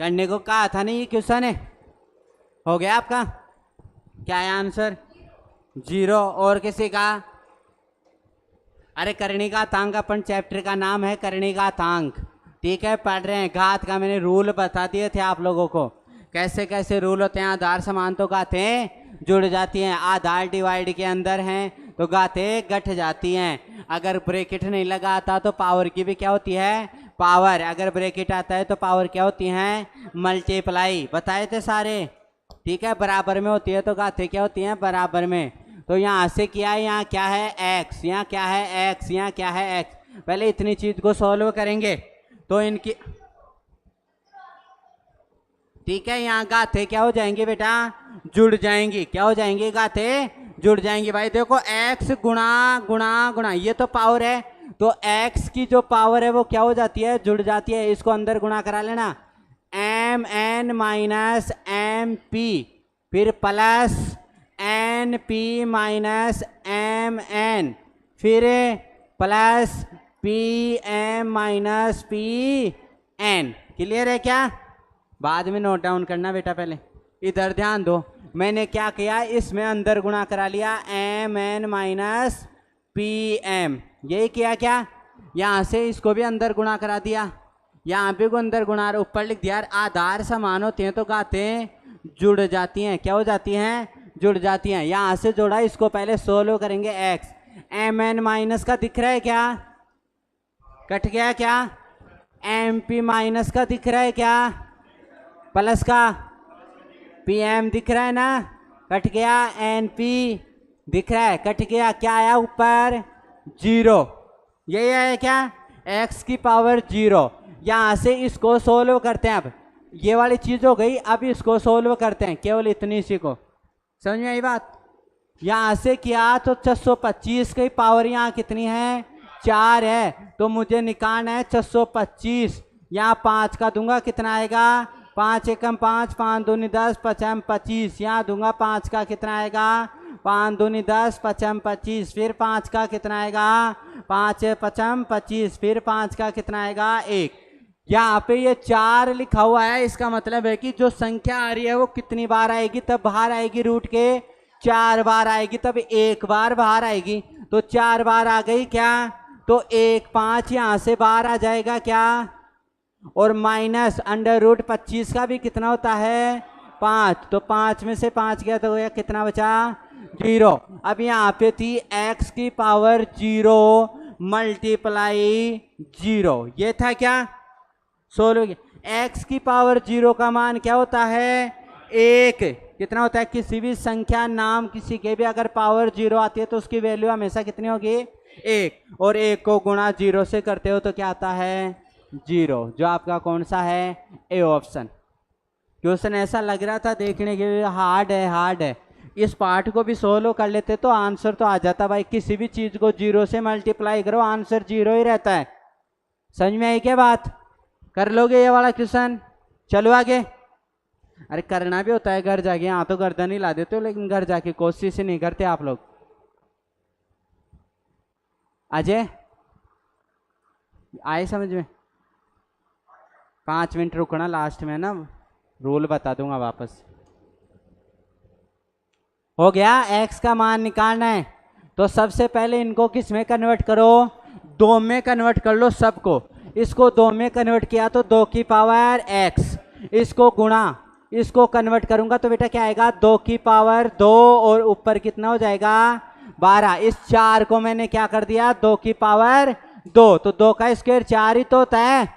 करने को कहा था नहीं, ये क्वेश्चन है। हो गया आपका? क्या है आंसर? 0। और किसी का? अरे करणिकातांक अपन चैप्टर का नाम है करणिकातांक, ठीक है। पढ़ रहे हैं घात का, मैंने रूल बता दिए थे आप लोगों को कैसे कैसे रूल होते हैं। आधार समान तो घातें जुड़ जाती हैं, आधार डिवाइड के अंदर हैं तो घातें घट जाती हैं। अगर ब्रैकेट नहीं लगा आता तो पावर की भी क्या होती है? पावर। अगर ब्रैकेट आता है तो पावर क्या होती है? मल्टीप्लाई। बताए थे सारे, ठीक है। बराबर में होती है तो घातें क्या होती हैं? बराबर में। तो यहाँ से किया है, यहाँ क्या है? x, यहाँ क्या है? x, यहाँ क्या है? x। पहले इतनी चीज को सॉल्व करेंगे तो इनकी, ठीक है। यहाँ गाथे क्या हो जाएंगे बेटा? जुड़ जाएंगी। क्या हो जाएंगी? गाथे जुड़ जाएंगी। भाई देखो x गुणा गुणा गुणा, ये तो पावर है, तो x की जो पावर है वो क्या हो जाती है? जुड़ जाती है। इसको अंदर गुणा करा लेना, mn माइनस mp, फिर प्लस np माइनस mn, फिर plus pm minus pn। Clear है क्या? बाद में नोट डाउन करना बेटा, पहले इधर ध्यान दो। मैंने क्या किया, इसमें अंदर गुणा करा लिया mn माइनस pm, यही किया क्या? यहाँ से इसको भी अंदर गुणा करा दिया, यहाँ पे को अंदर गुणा, ऊपर लिख दिया। आधार समान होते हैं तो गातें जुड़ जाती हैं। क्या हो जाती हैं? जुड़ जाती हैं। यहाँ से जोड़ा, इसको पहले सोल्व करेंगे। x mn माइनस का दिख रहा है क्या? कट गया क्या? mp माइनस का दिख रहा है क्या? प्लस का pm दिख रहा है ना? कट गया। np दिख रहा है, कट गया। क्या आया ऊपर? 0। यही है क्या? x की पावर 0। यहाँ से इसको सोल्व करते हैं। अब ये वाली चीज हो गई, अब इसको सोल्व करते हैं, केवल इतनी सी को। समझ में आई बात? यहाँ से किया तो 625 की पावर यहाँ कितनी है? 4 है, तो मुझे निकालना है 625। यहाँ 5 का दूंगा, कितना आएगा? 5 एकम 5, 5 दूनी 10, 5 25। यहाँ दूंगा 5 का, कितना आएगा? 5 दूनी 10, 5 25। फिर 5 का कितना आएगा? 5 5 25। फिर 5 का कितना आएगा? 1। यहाँ पे ये 4 लिखा हुआ है, इसका मतलब है कि जो संख्या आ रही है वो कितनी बार आएगी? तब बाहर आएगी रूट के 4 बार आएगी, तब 1 बार बाहर आएगी। तो 4 बार आ गई क्या? तो 1 5 यहाँ से बाहर आ जाएगा क्या? और माइनस अंडर रूट 25 का भी कितना होता है? 5। तो 5 में से 5 गया तो यह कितना बचा? 0। अब यहाँ पे थी x की पावर 0 मल्टीप्लाई 0, ये था क्या? सोल्व। x की पावर 0 का मान क्या होता है? 1। कितना होता है? किसी भी संख्या नाम किसी के भी अगर पावर 0 आती है तो उसकी वैल्यू हमेशा कितनी होगी? 1। और 1 को गुणा 0 से करते हो तो क्या आता है? 0, जो आपका कौन सा है? A option. क्वेश्चन ऐसा लग रहा था देखने के लिए हार्ड है, हार्ड है। इस पार्ट को भी सोल्व कर लेते तो आंसर तो आ जाता। भाई किसी भी चीज को 0 से मल्टीप्लाई करो, आंसर 0 ही रहता है। समझ में आई क्या बात? कर लोगे ये वाला क्वेश्चन? चलो आगे। अरे करना भी होता है घर जाके, यहाँ तो गर्दन ही ला देते हो, लेकिन घर जाके कोशिश ही नहीं करते आप लोग। अजय आए समझ में? 5 मिनट रुकना, लास्ट में ना रूल बता दूंगा वापस। हो गया? x का मान निकालना है तो सबसे पहले इनको किस में कन्वर्ट करो? 2 में कन्वर्ट कर लो सबको। इसको 2 में कन्वर्ट किया तो 2 की पावर x, इसको गुणा, इसको कन्वर्ट करूंगा तो बेटा क्या आएगा? 2 की पावर 2 और ऊपर कितना हो जाएगा? 12। इस 4 को मैंने क्या कर दिया? 2 की पावर 2, तो 2 का स्क्वायर 4 ही तो होता है।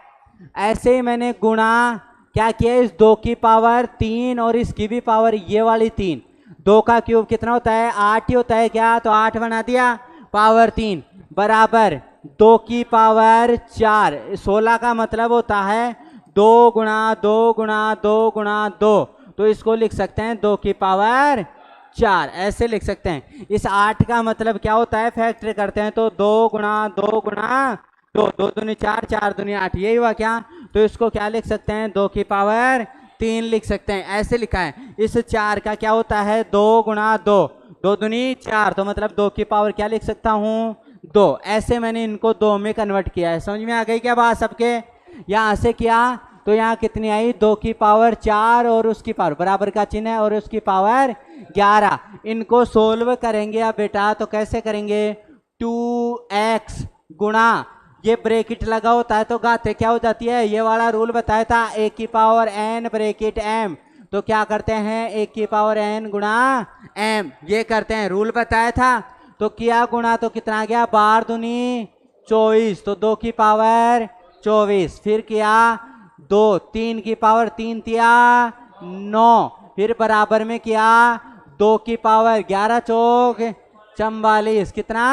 ऐसे ही मैंने गुणा क्या किया? इस 2 की पावर 3 और इसकी भी पावर ये वाली 3। 2 का क्यूब कितना होता है? 8 ही होता है क्या? तो 8 बना दिया, पावर 3 बराबर 2 की पावर 4। 16 का मतलब होता है 2 गुणा 2 गुणा 2 गुणा 2, तो इसको लिख सकते हैं 2 की पावर 4, ऐसे लिख सकते हैं। इस 8 का मतलब क्या होता है? फैक्टर करते हैं तो 2 गुणा 2 गुणा 2, 2 दूनी 4, 4 दूनी 8, यही हुआ क्या? तो इसको क्या लिख सकते हैं? 2 की पावर 3 लिख सकते हैं, ऐसे लिखा है। इस 4 का क्या होता है? 2 गुणा 2, 2 दूनी 4, तो मतलब 2 की पावर क्या लिख सकता हूँ? 2। ऐसे मैंने इनको 2 में कन्वर्ट किया है। समझ में आ गई क्या बात सबके? यहाँ से किया तो यहाँ कितनी आई 2 की पावर 4 और उसकी पावर बराबर का चिन्ह है और उसकी पावर 11। इनको सोल्व करेंगे अब बेटा, तो कैसे करेंगे 2x गुणा ये ब्रैकेट लगा होता है तो घाते क्या हो जाती है, ये वाला रूल बताया था a की पावर n ब्रैकेट m, तो क्या करते हैं a की पावर n गुणा m, ये करते हैं रूल बताया था। तो किया गुणा तो कितना आ गया 12 दूनी 24, तो 2 की पावर 24, फिर किया 2 3 की पावर 3 तिया 9, फिर बराबर में किया 2 की पावर 11 चौक 44, कितना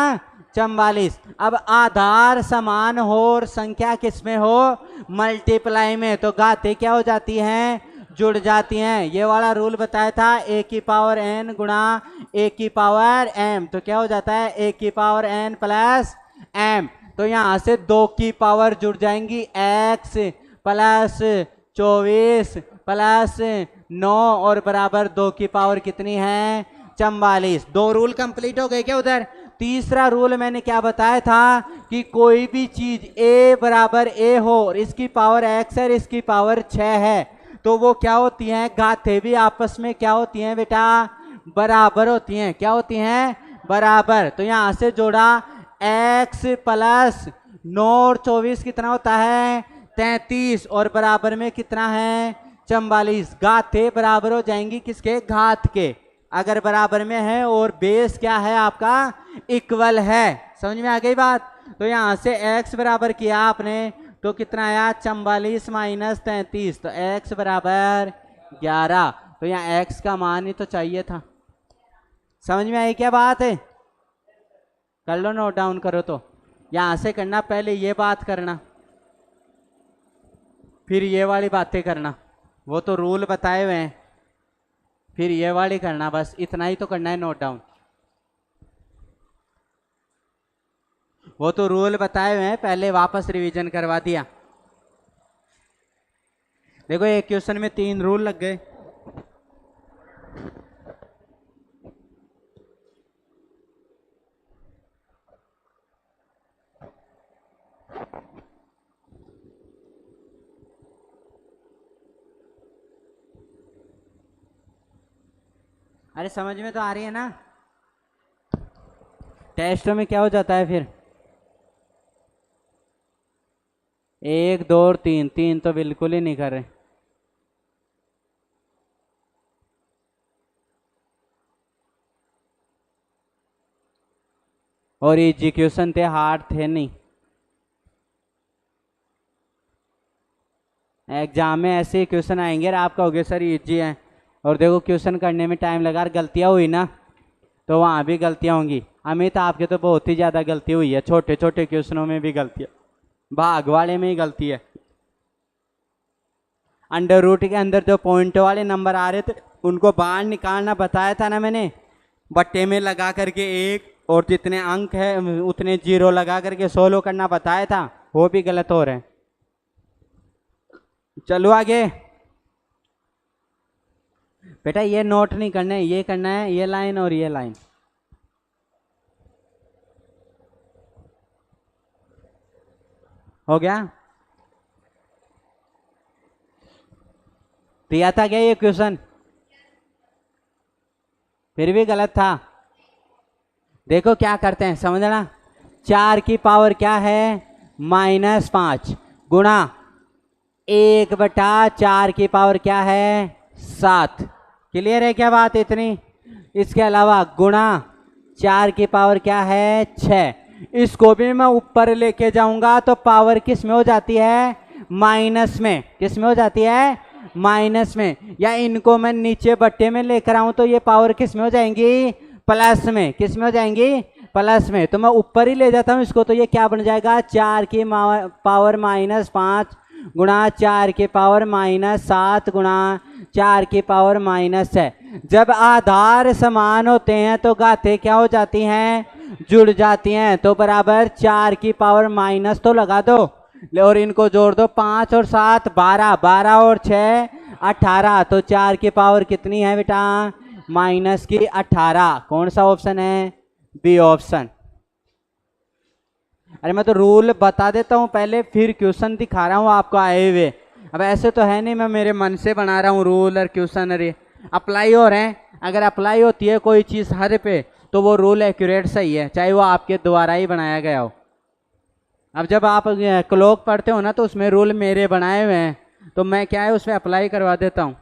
44। अब आधार समान हो और संख्या किसमें हो मल्टीप्लाई में, तो घाते क्या हो जाती हैं जुड़ जाती हैं। ये वाला रूल बताया था a की पावर n गुणा a की पावर m, तो क्या हो जाता है a की पावर n प्लस m, तो यहाँ से 2 की पावर जुड़ जाएंगी x प्लस 24 प्लस 9 और बराबर 2 की पावर कितनी है 44। 2 रूल कंप्लीट हो गए क्या उधर। तीसरा रूल मैंने क्या बताया था कि कोई भी चीज a बराबर a हो और इसकी पावर x है और इसकी पावर 6 है, तो वो क्या होती हैं घाते भी आपस में क्या होती हैं बेटा बराबर होती हैं। क्या होती हैं बराबर। तो यहाँ से जोड़ा x प्लस 9 और 24 कितना होता है 33 और बराबर में कितना है 44। घाते बराबर हो जाएंगी किसके घात के, अगर बराबर में है और बेस क्या है आपका इक्वल है। समझ में आ गई बात। तो यहाँ से x बराबर किया आपने तो कितना आया 44 माइनस 33, तो x बराबर 11, तो यहाँ x का मान ही तो चाहिए था। समझ में आई क्या बात है, कर लो नोट डाउन करो। तो यहाँ से करना पहले ये बात करना फिर ये वाली बातें करना, वो तो रूल बताए हुए हैं, फिर ये वाली करना, बस इतना ही तो करना है नोट डाउन। वो तो रूल बताए हुए हैं, पहले वापस रिवीजन करवा दिया। देखो एक क्वेश्चन में 3 रूल लग गए। अरे समझ में तो आ रही है ना। टेस्टों में क्या हो जाता है फिर 1 2 और 3, 3 तो बिल्कुल ही नहीं कर रहे। और इजी क्वेश्चन थे, हार्ड थे नहीं। एग्जाम में ऐसे क्वेश्चन आएंगे और आप कहोगे सर इजी है, और देखो क्वेश्चन करने में टाइम लगा, गलतियां हुई ना तो वहाँ भी गलतियां होंगी। अमित आपके तो बहुत ही ज़्यादा गलती हुई है, छोटे छोटे क्वेश्चनों में भी गलतियाँ, भाग वाले में ही गलती है। अंडर रूट के अंदर जो पॉइंट वाले नंबर आ रहे थे उनको बाहर निकालना बताया था ना मैंने, बट्टे में लगा करके 1 और जितने अंक है उतने 0 लगा करके सोल्व करना बताया था, वो भी गलत हो रहे हैं। चलो आगे बेटा, ये नोट नहीं करना है, ये करना है ये लाइन और ये लाइन। हो गया। दिया था क्या ये क्वेश्चन, फिर भी गलत था। देखो क्या करते हैं समझना, 4 की पावर क्या है -5 गुणा 1/4 की पावर क्या है 7। क्लियर है क्या बात इतनी। इसके अलावा गुणा 4 की पावर क्या है 6, इसको भी मैं ऊपर लेके जाऊंगा तो पावर किस में हो जाती है माइनस में। किस में हो जाती है माइनस में। या इनको मैं नीचे बट्टे में लेकर आऊं तो ये पावर किस में हो जाएंगी प्लस में। किस में हो जाएंगी प्लस में। तो मैं ऊपर ही ले जाता हूं इसको, तो ये क्या बन जाएगा 4 की पावर -5 गुणा 4 की पावर -7 गुणा 4 की पावर -6। जब आधार समान होते हैं तो घातें क्या हो जाती हैं जुड़ जाती हैं। तो बराबर 4 की पावर माइनस तो लगा दो और इनको जोड़ दो, 5 और 7 12, 12 और 6 18। तो 4 की पावर कितनी है बेटा -18। कौन सा ऑप्शन है बी ऑप्शन। अरे मैं तो रूल बता देता हूं पहले, फिर क्वेश्चन दिखा रहा हूं आपको आए हुए। अब ऐसे तो है नहीं मैं मेरे मन से बना रहा हूँ रूल और क्वेश्चन और ये अप्लाई हो रहे हैं। अगर अप्लाई होती है कोई चीज़ हर पे तो वो रूल एक्यूरेट सही है, चाहे वो आपके द्वारा ही बनाया गया हो। अब जब आप क्लॉक पढ़ते हो ना तो उसमें रूल मेरे बनाए हुए हैं, तो मैं क्या है उसमें अप्लाई करवा देता हूँ।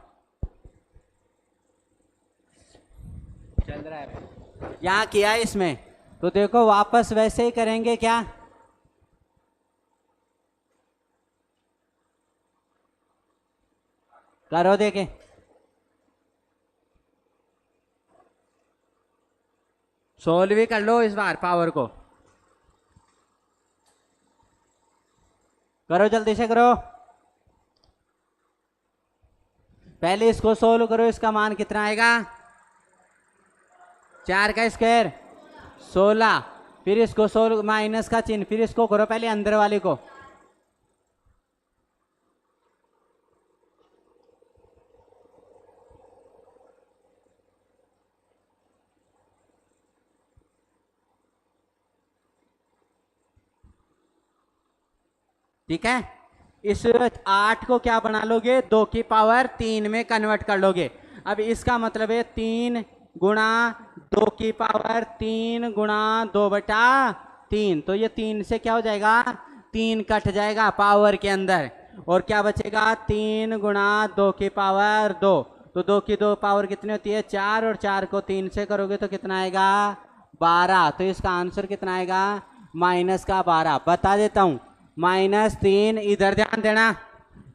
चल रहा है यहाँ किया इसमें, तो देखो वापस वैसे ही करेंगे क्या। करो देखे, सोल्व भी कर लो इस बार पावर को, करो जल्दी से करो। पहले इसको सोल्व करो, इसका मान कितना आएगा 4 का स्क्वायर 16, फिर इसको सोल्व माइनस का चिन्ह, फिर इसको करो पहले अंदर वाले को। ठीक है, इस 8 को क्या बना लोगे 2 की पावर 3 में कन्वर्ट कर लोगे। अब इसका मतलब है 3 गुणा 2 की पावर 3 गुणा 2/3, तो ये 3 से क्या हो जाएगा 3 कट जाएगा पावर के अंदर, और क्या बचेगा 3 गुणा 2 की पावर 2, तो 2 की 2 पावर कितनी होती है 4, और 4 को 3 से करोगे तो कितना आएगा 12, तो इसका आंसर कितना आएगा माइनस का 12। बता देता हूं -3, इधर ध्यान देना,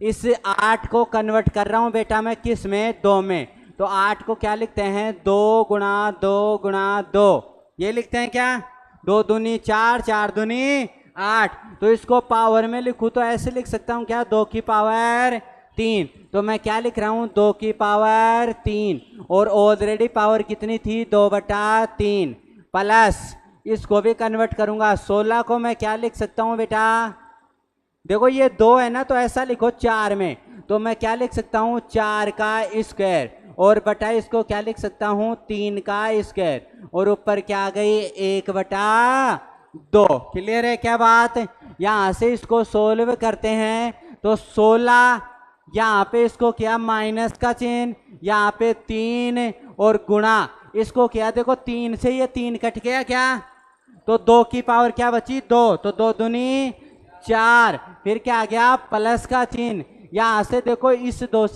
इस 8 को कन्वर्ट कर रहा हूं बेटा मैं किस में 2 में, तो 8 को क्या लिखते हैं 2 गुणा 2 गुणा 2, ये लिखते हैं क्या 2 दूनी 4, 4 दूनी 8, तो इसको पावर में लिखूं तो ऐसे लिख सकता हूं क्या 2 की पावर 3, तो मैं क्या लिख रहा हूं 2 की पावर 3, और ऑलरेडी पावर कितनी थी 2/3, प्लस इसको भी कन्वर्ट करूंगा 16 को मैं क्या लिख सकता हूं बेटा, देखो ये 2 है ना तो ऐसा लिखो 4 में, तो मैं क्या लिख सकता हूं 4 का स्क्वायर, और बटा इसको क्या लिख सकता हूं 3 का स्क्वायर, और ऊपर क्या आ गई 1/2। क्लियर है क्या बात। यहां से इसको सोल्व करते हैं तो 16, यहाँ पे इसको किया माइनस का चिन्ह, यहाँ पे 3 और गुणा, इसको किया देखो 3 से ये 3 कट गया क्या, तो 2 की पावर क्या बची 2, तो 2 दूनी 4, फिर क्या आ गया प्लस का चिन्ह, यहां से देखो इस 2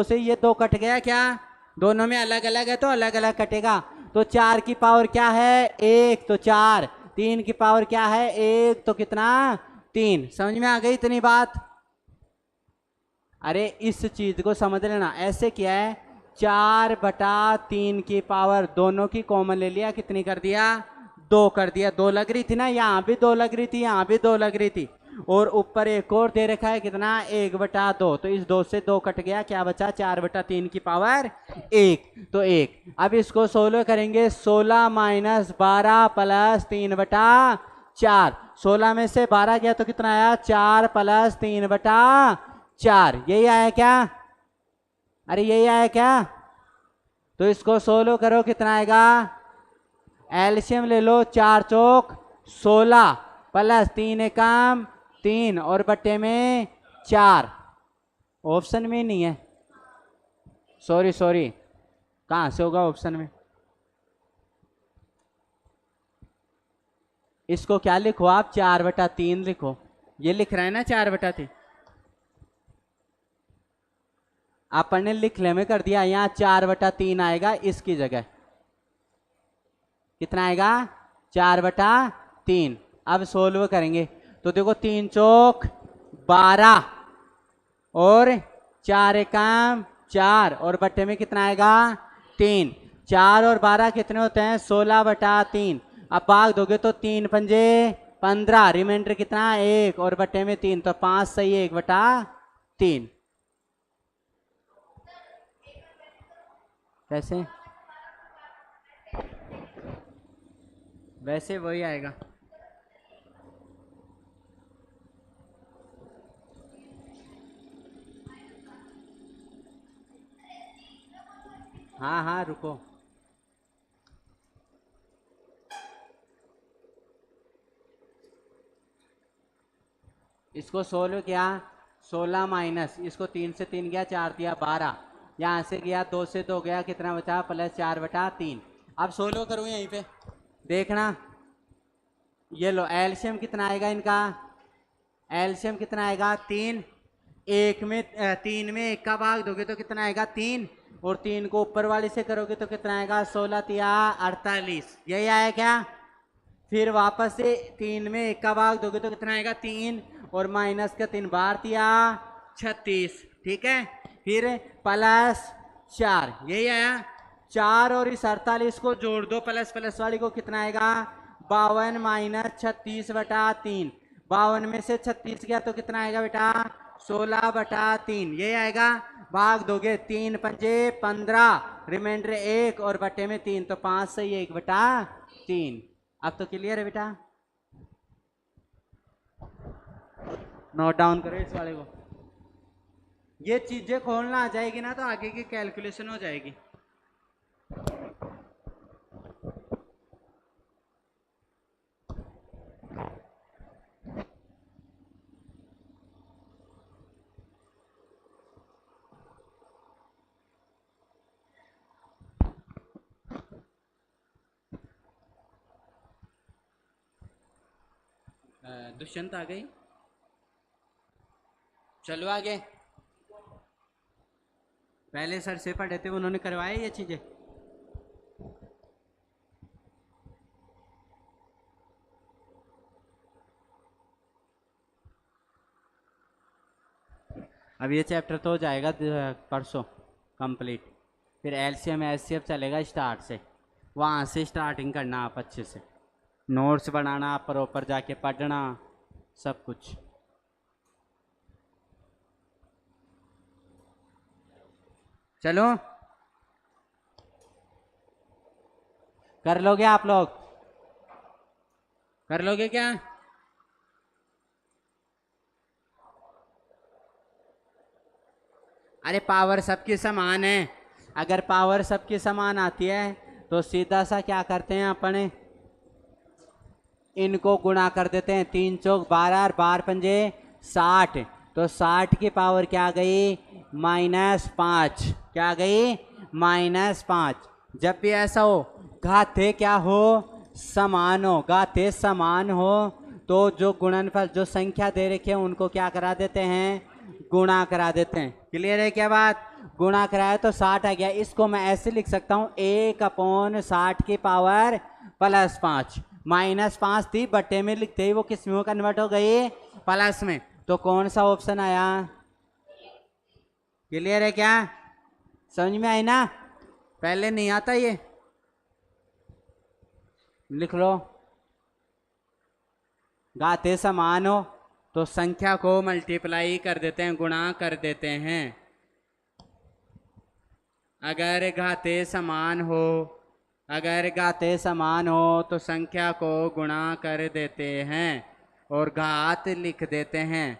से ये 2 कट गया क्या, दोनों में अलग अलग है तो अलग अलग कटेगा, तो 4 की पावर क्या है 1, तो 4, 3 की पावर क्या है 1, तो कितना 3। समझ में आ गई इतनी बात। अरे इस चीज को समझ लेना, ऐसे क्या है 4/3 की पावर दोनों की कॉमन ले लिया, कितनी कर दिया 2 कर दिया, 2 लग रही थी ना, यहाँ भी 2 लग रही थी, यहाँ भी 2 लग रही थी, और ऊपर एक और दे रखा है कितना 1/2, तो इस 2 से 2 कट गया, क्या बचा 4/3 की पावर 1, तो 1। अब इसको सोल्व करेंगे 16 - 12 प्लस 3/4, 16 में से 12 गया तो कितना आया 4 प्लस 3/4, यही आया क्या, अरे यही आया क्या, तो इसको सोल्व करो कितना आएगा, एलसीएम ले लो 4 चौक 16 प्लस 3 एकम 3 और बट्टे में 4, ऑप्शन में नहीं है, सॉरी कहां से होगा ऑप्शन में, इसको क्या लिखो आप 4/3 लिखो, ये लिख रहा है ना 4/3, अपन ने लिख ले में कर दिया, यहाँ 4/3 आएगा इसकी जगह, कितना आएगा 4/3। अब सोल्व करेंगे तो देखो 3 चौक 12 और 4 एकम 4, और बट्टे में कितना आएगा 3, 4 और 12 कितने होते हैं 16/3, अब भाग दोगे तो 3 पंजे 15, रिमाइंडर कितना 1, और बट्टे में 3, तो 5 सही 1/3, कैसे वैसे वही आएगा। हाँ हाँ रुको, इसको सोल्व किया 16 माइनस, इसको 3 से 3 गया, 4 दिया 12, यहाँ से गया 2 से 2 गया, कितना बचा प्लस 4/3। अब सोल्व करूँ यहीं पे, देखना ये लो एलसीएम कितना आएगा इनका, एलसीएम कितना आएगा 3, 3 में 1 का भाग दोगे तो कितना आएगा 3, और 3 को ऊपर वाले से करोगे तो कितना आएगा 16 तिया 48, यही आया क्या। फिर वापस से 3 में 1 का भाग दोगे तो कितना आएगा 3, और माइनस का 3 बार तिया 36, ठीक है। फिर प्लस 4, यही आया 4, और इस 48 को जोड़ दो प्लस प्लस वाली को, कितना आएगा 52 माइनस 36/3, 52 में से 36 गया तो कितना आएगा बेटा 16/3, ये आएगा। भाग दोगे 3 पंजे 15, रिमाइंडर 1 और बटे में 3, तो 5 से 1/3। अब तो क्लियर है बेटा, नोट डाउन करो इस वाले को। ये चीजें खोलना आ जाएगी ना तो आगे की कैलकुलेशन हो जाएगी। दुष्यंत आ गई, चलो आगे। पहले सर से पढ़े थे, उन्होंने करवाया ये चीजें। अब ये चैप्टर तो हो जाएगा परसों कंप्लीट, फिर एलसीएम एचसीएफ चलेगा स्टार्ट से, वहाँ से स्टार्टिंग करना आप अच्छे से, नोट्स बनाना, प्रॉपर जाके पढ़ना, सब कुछ। चलो कर लोगे आप लोग, कर लोगे क्या। अरे पावर सबकी समान है, अगर पावर सबकी समान आती है तो सीधा सा क्या करते हैं अपने, इनको गुणा कर देते हैं, 3 चौक 12 और 12 पंजे 60, तो 60 की पावर क्या गई -5, क्या गई -5। जब भी ऐसा हो घाते क्या हो समान हो, घाते समान हो तो जो गुणनफल जो संख्या दे रखी है उनको क्या करा देते हैं गुणा करा देते हैं। क्लियर है क्या बात, गुणा कराया तो 60 आ गया, इसको मैं ऐसे लिख सकता हूँ 1/60 की पावर +5, -5 थी बटे में लिखते ही वो किस में कन्वर्ट हो गई प्लस में, तो कौन सा ऑप्शन आया। क्लियर है क्या, समझ में आई ना, पहले नहीं आता ये, लिख लो। घाते समान हो तो संख्या को मल्टीप्लाई कर देते हैं, गुणा कर देते हैं। अगर घाते समान हो, अगर घाते समान हो तो संख्या को गुणा कर देते हैं और घात लिख देते हैं।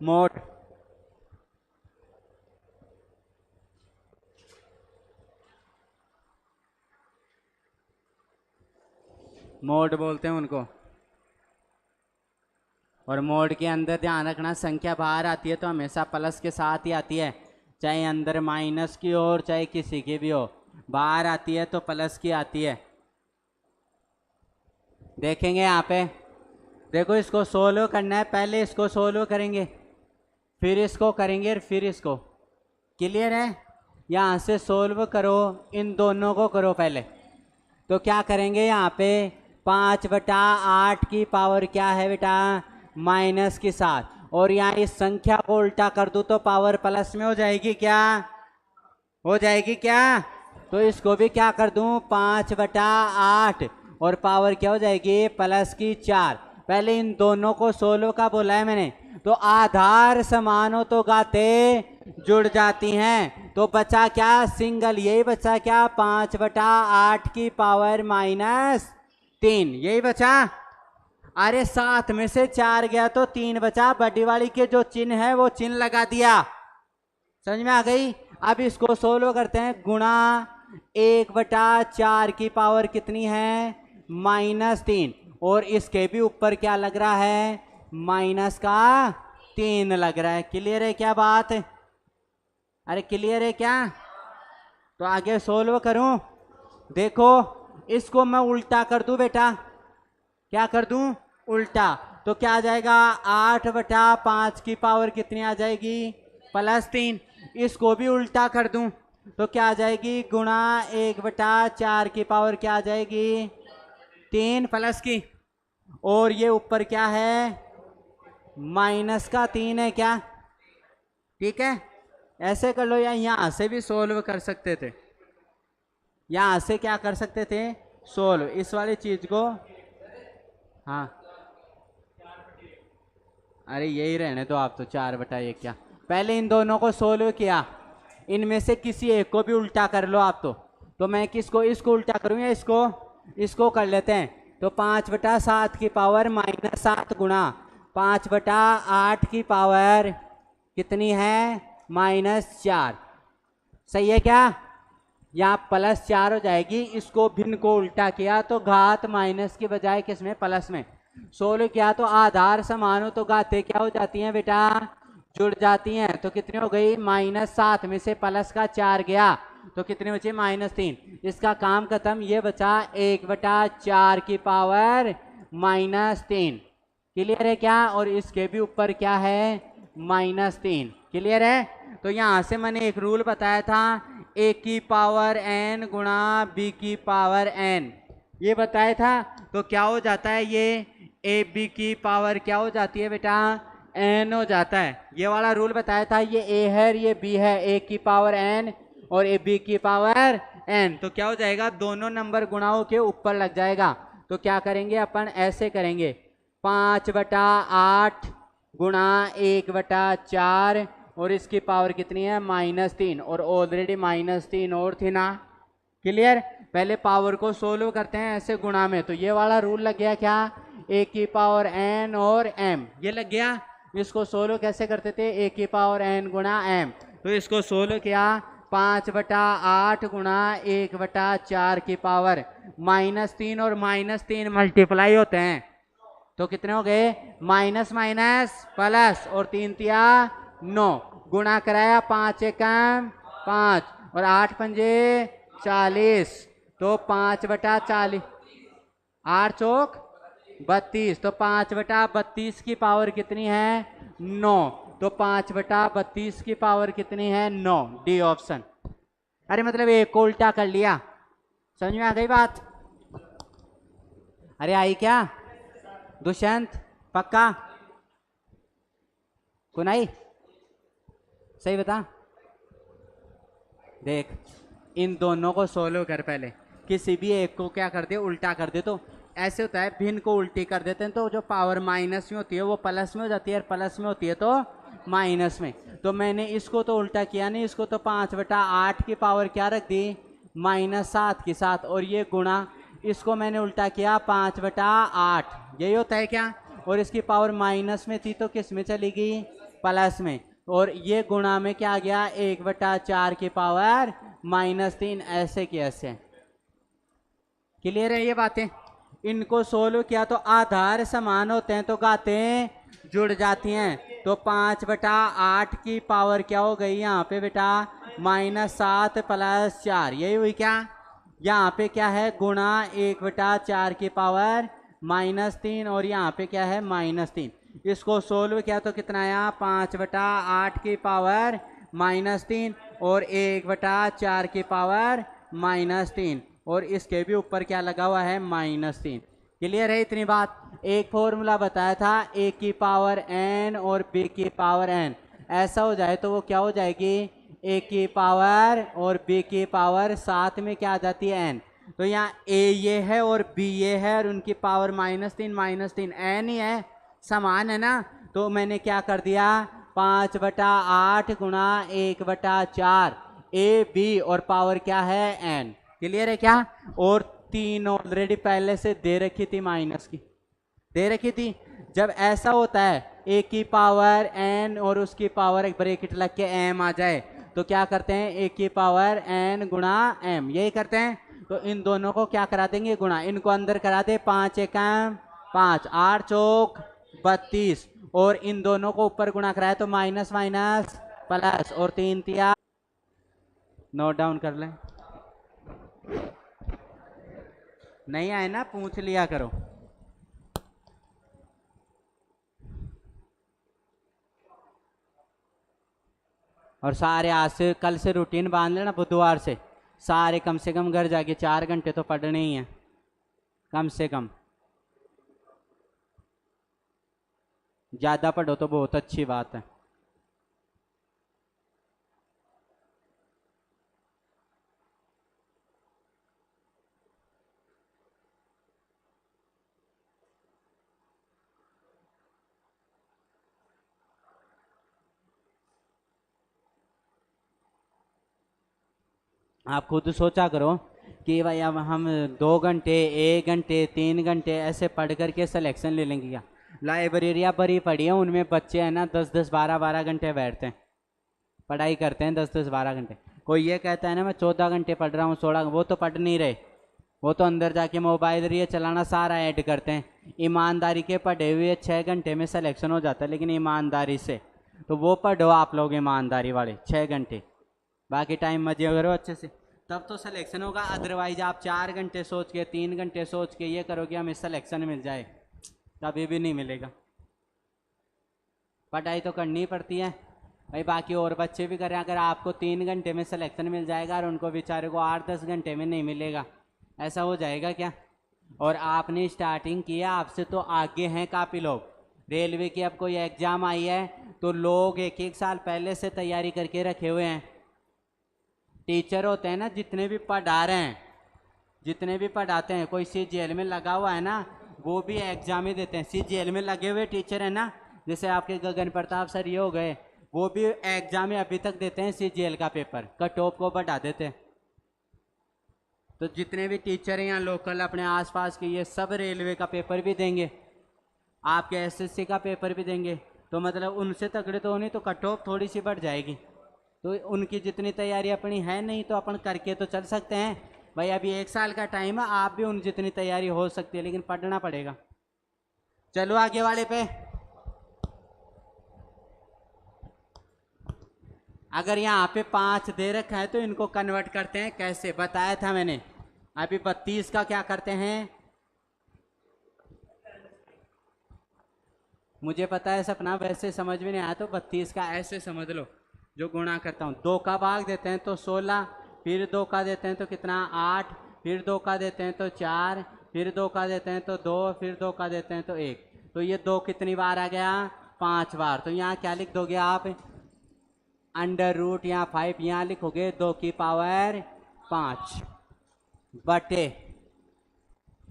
मोड मोड बोलते हैं उनको, और मोड के अंदर ध्यान रखना संख्या बाहर आती है तो हमेशा प्लस के साथ ही आती है, चाहे अंदर माइनस की हो और चाहे किसी की भी हो, बाहर आती है तो प्लस की आती है। देखेंगे यहाँ पे, देखो इसको सोल्व करना है, पहले इसको सोल्व करेंगे फिर इसको करेंगे और फिर इसको। क्लियर है, यहाँ से सोल्व करो, इन दोनों को करो पहले, तो क्या करेंगे यहाँ पे 5/8 की पावर क्या है बेटा माइनस के साथ, और यहाँ इस संख्या को उल्टा कर दूं तो पावर प्लस में हो जाएगी, क्या हो जाएगी क्या, तो इसको भी क्या कर दूं 5/8 और पावर क्या हो जाएगी +4। पहले इन दोनों को सोल्व का बोला है मैंने, तो आधार समान हो तो घाते जुड़ जाती हैं, तो बचा क्या सिंगल, यही बचा क्या 5/8 की पावर -3, यही बचा। अरे 7 में से 4 गया तो 3 बचा, बड़ी वाली के जो चिन्ह है वो चिन्ह लगा दिया, समझ में आ गई। अब इसको सोल्व करते हैं। गुणा 1/4 की पावर कितनी है, -3, और इसके भी ऊपर क्या लग रहा है, -3 लग रहा है। क्लियर है क्या बात? अरे क्लियर है क्या? तो आगे सोल्व करूं। देखो इसको मैं उल्टा कर दूं बेटा, क्या कर दूं, उल्टा। तो क्या आ जाएगा, 8/5 की पावर कितनी आ जाएगी, +3। इसको भी उल्टा कर दूं तो क्या आ जाएगी, गुणा 1/4 की पावर क्या आ जाएगी, 3 प्लस की, और ये ऊपर क्या है, -3 है क्या? ठीक है, ऐसे कर लो, या यहां से भी सोल्व कर सकते थे, यहां से क्या कर सकते थे, सोल्व इस वाली चीज को। हाँ अरे यही रहने दो आप, तो 4/1 क्या, पहले इन दोनों को सोल्व किया, इनमें से किसी एक को भी उल्टा कर लो आप। तो मैं किसको, इसको उल्टा करूँ या इसको कर लेते हैं। तो 5/7 की पावर -7 गुणा 5/8 की पावर कितनी है, -4। सही है क्या? यहाँ +4 हो जाएगी। इसको भिन्न को उल्टा किया तो घात माइनस की बजाय किसमें, प्लस में। सोल्व किया तो आधार समान हो तो घातें क्या हो जाती हैं बेटा, जुड़ जाती हैं। तो कितनी हो गई, -7 में से प्लस का 4 गया तो कितने बचे, -3। इसका काम खत्म, ये बचा 1/4 की पावर -3। क्लियर है क्या? और इसके भी ऊपर क्या है, -3। क्लियर है? तो यहां से मैंने एक रूल बताया था, a की पावर n गुणा b की पावर n, ये बताया था। तो क्या हो जाता है, ये ए बी की पावर क्या हो जाती है बेटा, n हो जाता है। ये वाला रूल बताया था, ये a है ये b है, a की पावर n और ए बी की पावर n। तो क्या हो जाएगा, दोनों नंबर गुणाओं के ऊपर लग जाएगा। तो क्या करेंगे अपन, ऐसे करेंगे, 5/8 गुणा 1/4 और इसकी पावर कितनी है, -3, और ऑलरेडी -3 और थी ना। क्लियर? पहले पावर को सोल्व करते हैं ऐसे गुणा में। तो ये वाला रूल लग गया क्या, a की पावर n और m, ये लग गया। इसको सोल्व कैसे करते थे, a की पावर n गुणा m। तो इसको सोल्व किया, 5/8 गुणा 1/4 की पावर -3 और -3 मल्टीप्लाई होते हैं तो कितने हो गए, माइनस माइनस प्लस, और 3 तिया 9, गुणा कराया 5 एकम 5 और 8 पंजे 40, तो 5/40, 8 चौक 32, तो 5/32 की पावर कितनी है, 9। तो 5/32 की पावर कितनी है, 9। D option. अरे मतलब एक को उल्टा कर लिया, समझ में आ गई बात? अरे आई क्या दुष्यंत, पक्का कुनाई, सही बता। देख इन दोनों को सोल्व कर, पहले किसी भी एक को क्या कर दे, उल्टा कर दे। तो ऐसे होता है, भिन्न को उल्टी कर देते हैं तो जो पावर माइनस में होती है वो प्लस में हो जाती है, और प्लस में होती है तो माइनस में। तो मैंने इसको तो उल्टा किया नहीं, इसको तो 5/8 की पावर क्या रख दी, -7 के साथ, और ये गुणा, इसको मैंने उल्टा किया 5/8, यही होता है क्या। और इसकी पावर माइनस में थी तो किस में चली गई, प्लस में, और ये गुणा में क्या आ गया, 1/4 की पावर -3, ऐसे की ऐसे। क्लियर है ये बातें? इनको सोल्व किया तो आधार समान होते हैं तो घातें जुड़ जाती हैं। तो 5/8 की पावर क्या हो गई यहाँ पे बेटा, -7 + 4, यही हुई क्या। यहाँ पे क्या है, गुणा 1/4 की पावर -3, और यहाँ पे क्या है, -3। इसको सोल्व किया तो कितना आया, 5/8 की पावर -3 और 1/4 की पावर -3, और इसके भी ऊपर क्या लगा हुआ है, -3। क्लियर है इतनी बात? एक फॉर्मूला बताया था, a की पावर n और b की पावर n, ऐसा हो जाए तो वो क्या हो जाएगी, a की पावर और b की पावर साथ में क्या आ जाती है, n। तो यहाँ a ये है और b ये है, और उनकी पावर -3 n ही है, समान है ना। तो मैंने क्या कर दिया, 5/8 गुणा 1/4 a b और पावर क्या है, n। क्लियर है क्या? और 3 ऑलरेडी पहले से दे रखी थी, माइनस की दे रखी थी। जब ऐसा होता है a की पावर n और उसकी पावर एक ब्रैकेट लग के m आ जाए तो क्या करते हैं ए की पावर n गुणा m, यही करते हैं। तो इन दोनों को क्या करा देंगे गुणा, इनको अंदर करा दे, 5 एकम 5, 8 चौक 32, और इन दोनों को ऊपर गुणा कराए तो माइनस माइनस प्लस, और 3 तिया, नोट डाउन कर लें। नहीं आए ना पूछ लिया करो। और सारे आज से कल से रूटीन बांध लेना, बुधवार से सारे कम से कम घर जाके 4 घंटे तो पढ़ने ही हैं कम से कम। ज़्यादा पढ़ो तो बहुत अच्छी बात है। आप खुद सोचा करो कि भाई अब हम 2 घंटे 1 घंटे 3 घंटे ऐसे पढ़ करके सिलेक्शन ले लेंगे क्या? लाइब्रेरियाँ भरी पड़ी हैं, उनमें बच्चे हैं ना 10-10 12-12 घंटे बैठते हैं, पढ़ाई करते हैं 10-10 12 घंटे। कोई ये कहता है ना मैं 14 घंटे पढ़ रहा हूँ 16, वो तो पढ़ नहीं रहे, वो तो अंदर जाके मोबाइल ये चलाना सारा ऐड करते हैं। ईमानदारी के पढ़े हुए 6 घंटे में सिलेक्शन हो जाता है, लेकिन ईमानदारी से तो वो पढ़ो आप लोग ईमानदारी वाले 6 घंटे, बाकी टाइम मजे करो अच्छे से, तब तो सिलेक्शन होगा। अदरवाइज आप 4 घंटे सोच के 3 घंटे सोच के ये करोगे हमें सिलेक्शन मिल जाए, कभी भी नहीं मिलेगा। पढ़ाई तो करनी पड़ती है भाई, बाकी और बच्चे भी करें। अगर आपको 3 घंटे में सिलेक्शन मिल जाएगा और उनको बेचारे को 8-10 घंटे में नहीं मिलेगा, ऐसा हो जाएगा क्या? और आपने स्टार्टिंग किया, आपसे तो आगे हैं काफ़ी लोग। रेलवे की अब कोई एग्ज़ाम आई है तो लोग 1-1 साल पहले से तैयारी करके रखे हुए हैं। टीचर होते हैं ना जितने भी पढ़ा रहे हैं, जितने भी पढ़ाते हैं, कोई CGL में लगा हुआ है ना, वो भी एग्ज़ाम ही देते हैं। CGL में लगे हुए टीचर है ना, जैसे आपके गगन प्रताप सर ये हो गए, वो भी एग्ज़ाम अभी तक देते हैं CGL का पेपर, कट ऑफ को बढ़ा देते हैं। तो जितने भी टीचर हैं यहाँ लोकल अपने आसपास के, ये सब रेलवे का पेपर भी देंगे, आपके SSC का पेपर भी देंगे। तो मतलब उनसे तगड़े तो नहीं, तो कट ऑफ थोड़ी सी बढ़ जाएगी। तो उनकी जितनी तैयारी अपनी है नहीं, तो अपन करके तो चल सकते हैं भाई। अभी 1 साल का टाइम है, आप भी उन जितनी तैयारी हो सकती है, लेकिन पढ़ना पड़ेगा। चलो आगे वाले पे। अगर यहाँ पे 5 दे रखा है तो इनको कन्वर्ट करते हैं कैसे, बताया था मैंने। अभी 32 का क्या करते हैं, मुझे पता है सपना, वैसे समझ में नहीं आया तो 32 का ऐसे समझ लो, जो गुणा करता हूँ। 2 का भाग देते हैं तो 16, फिर 2 का देते हैं तो कितना 8, फिर 2 का देते हैं तो 4, फिर 2 का देते हैं तो 2, फिर 2 का देते हैं तो 1। तो ये 2 कितनी बार आ गया, 5 बार। तो यहाँ क्या लिख दोगे आप, अंडर रूट, यहाँ 5 यहाँ लिखोगे 2 की पावर 5 बटे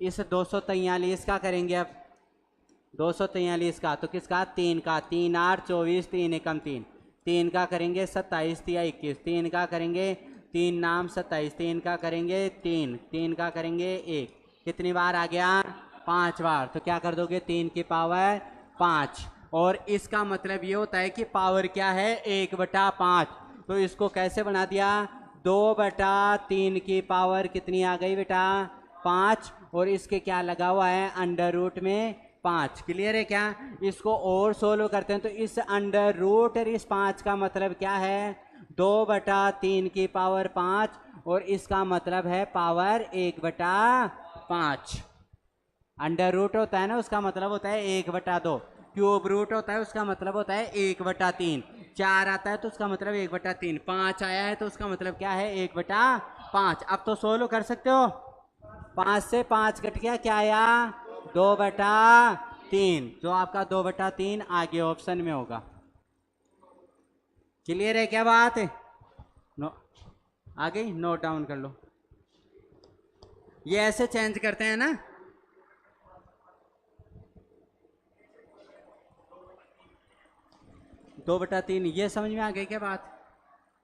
इस 243 का करेंगे अब, 243 का, तो किसका 3 का, 3 8 24, 3 एकम 3, 3 का करेंगे 27 या 21, 3 का करेंगे 3 नाम 27, 3 का करेंगे 3, 3 का करेंगे 1। कितनी बार आ गया, 5 बार। तो क्या कर दोगे 3 की पावर 5, और इसका मतलब ये होता है कि पावर क्या है 1/5। तो इसको कैसे बना दिया, 2/3 की पावर कितनी आ गई बेटा 5, और इसके क्या लगा हुआ है अंडर रूट में 5। क्लियर है क्या? इसको और सोल्व करते हैं तो इस अंडर रूट और इस 5 का मतलब क्या है 2/3 की पावर 5, और इसका मतलब है पावर 1/5। अंडर रूट होता है ना, उसका मतलब होता है 1/2। क्यूब रूट होता है उसका मतलब होता है 1/3। 4 आता है तो उसका मतलब 1/3। 5 आया है तो उसका मतलब क्या है 1/5। अब तो सोल्व कर सकते हो। 5 से 5 घट गया, क्या आया 2/3, जो आपका 2/3 आगे ऑप्शन में होगा। क्लियर है क्या बात? नो आ गई, नोट डाउन कर लो। ये ऐसे चेंज करते हैं ना, दो बटा तीन, ये समझ में आ गई क्या बात?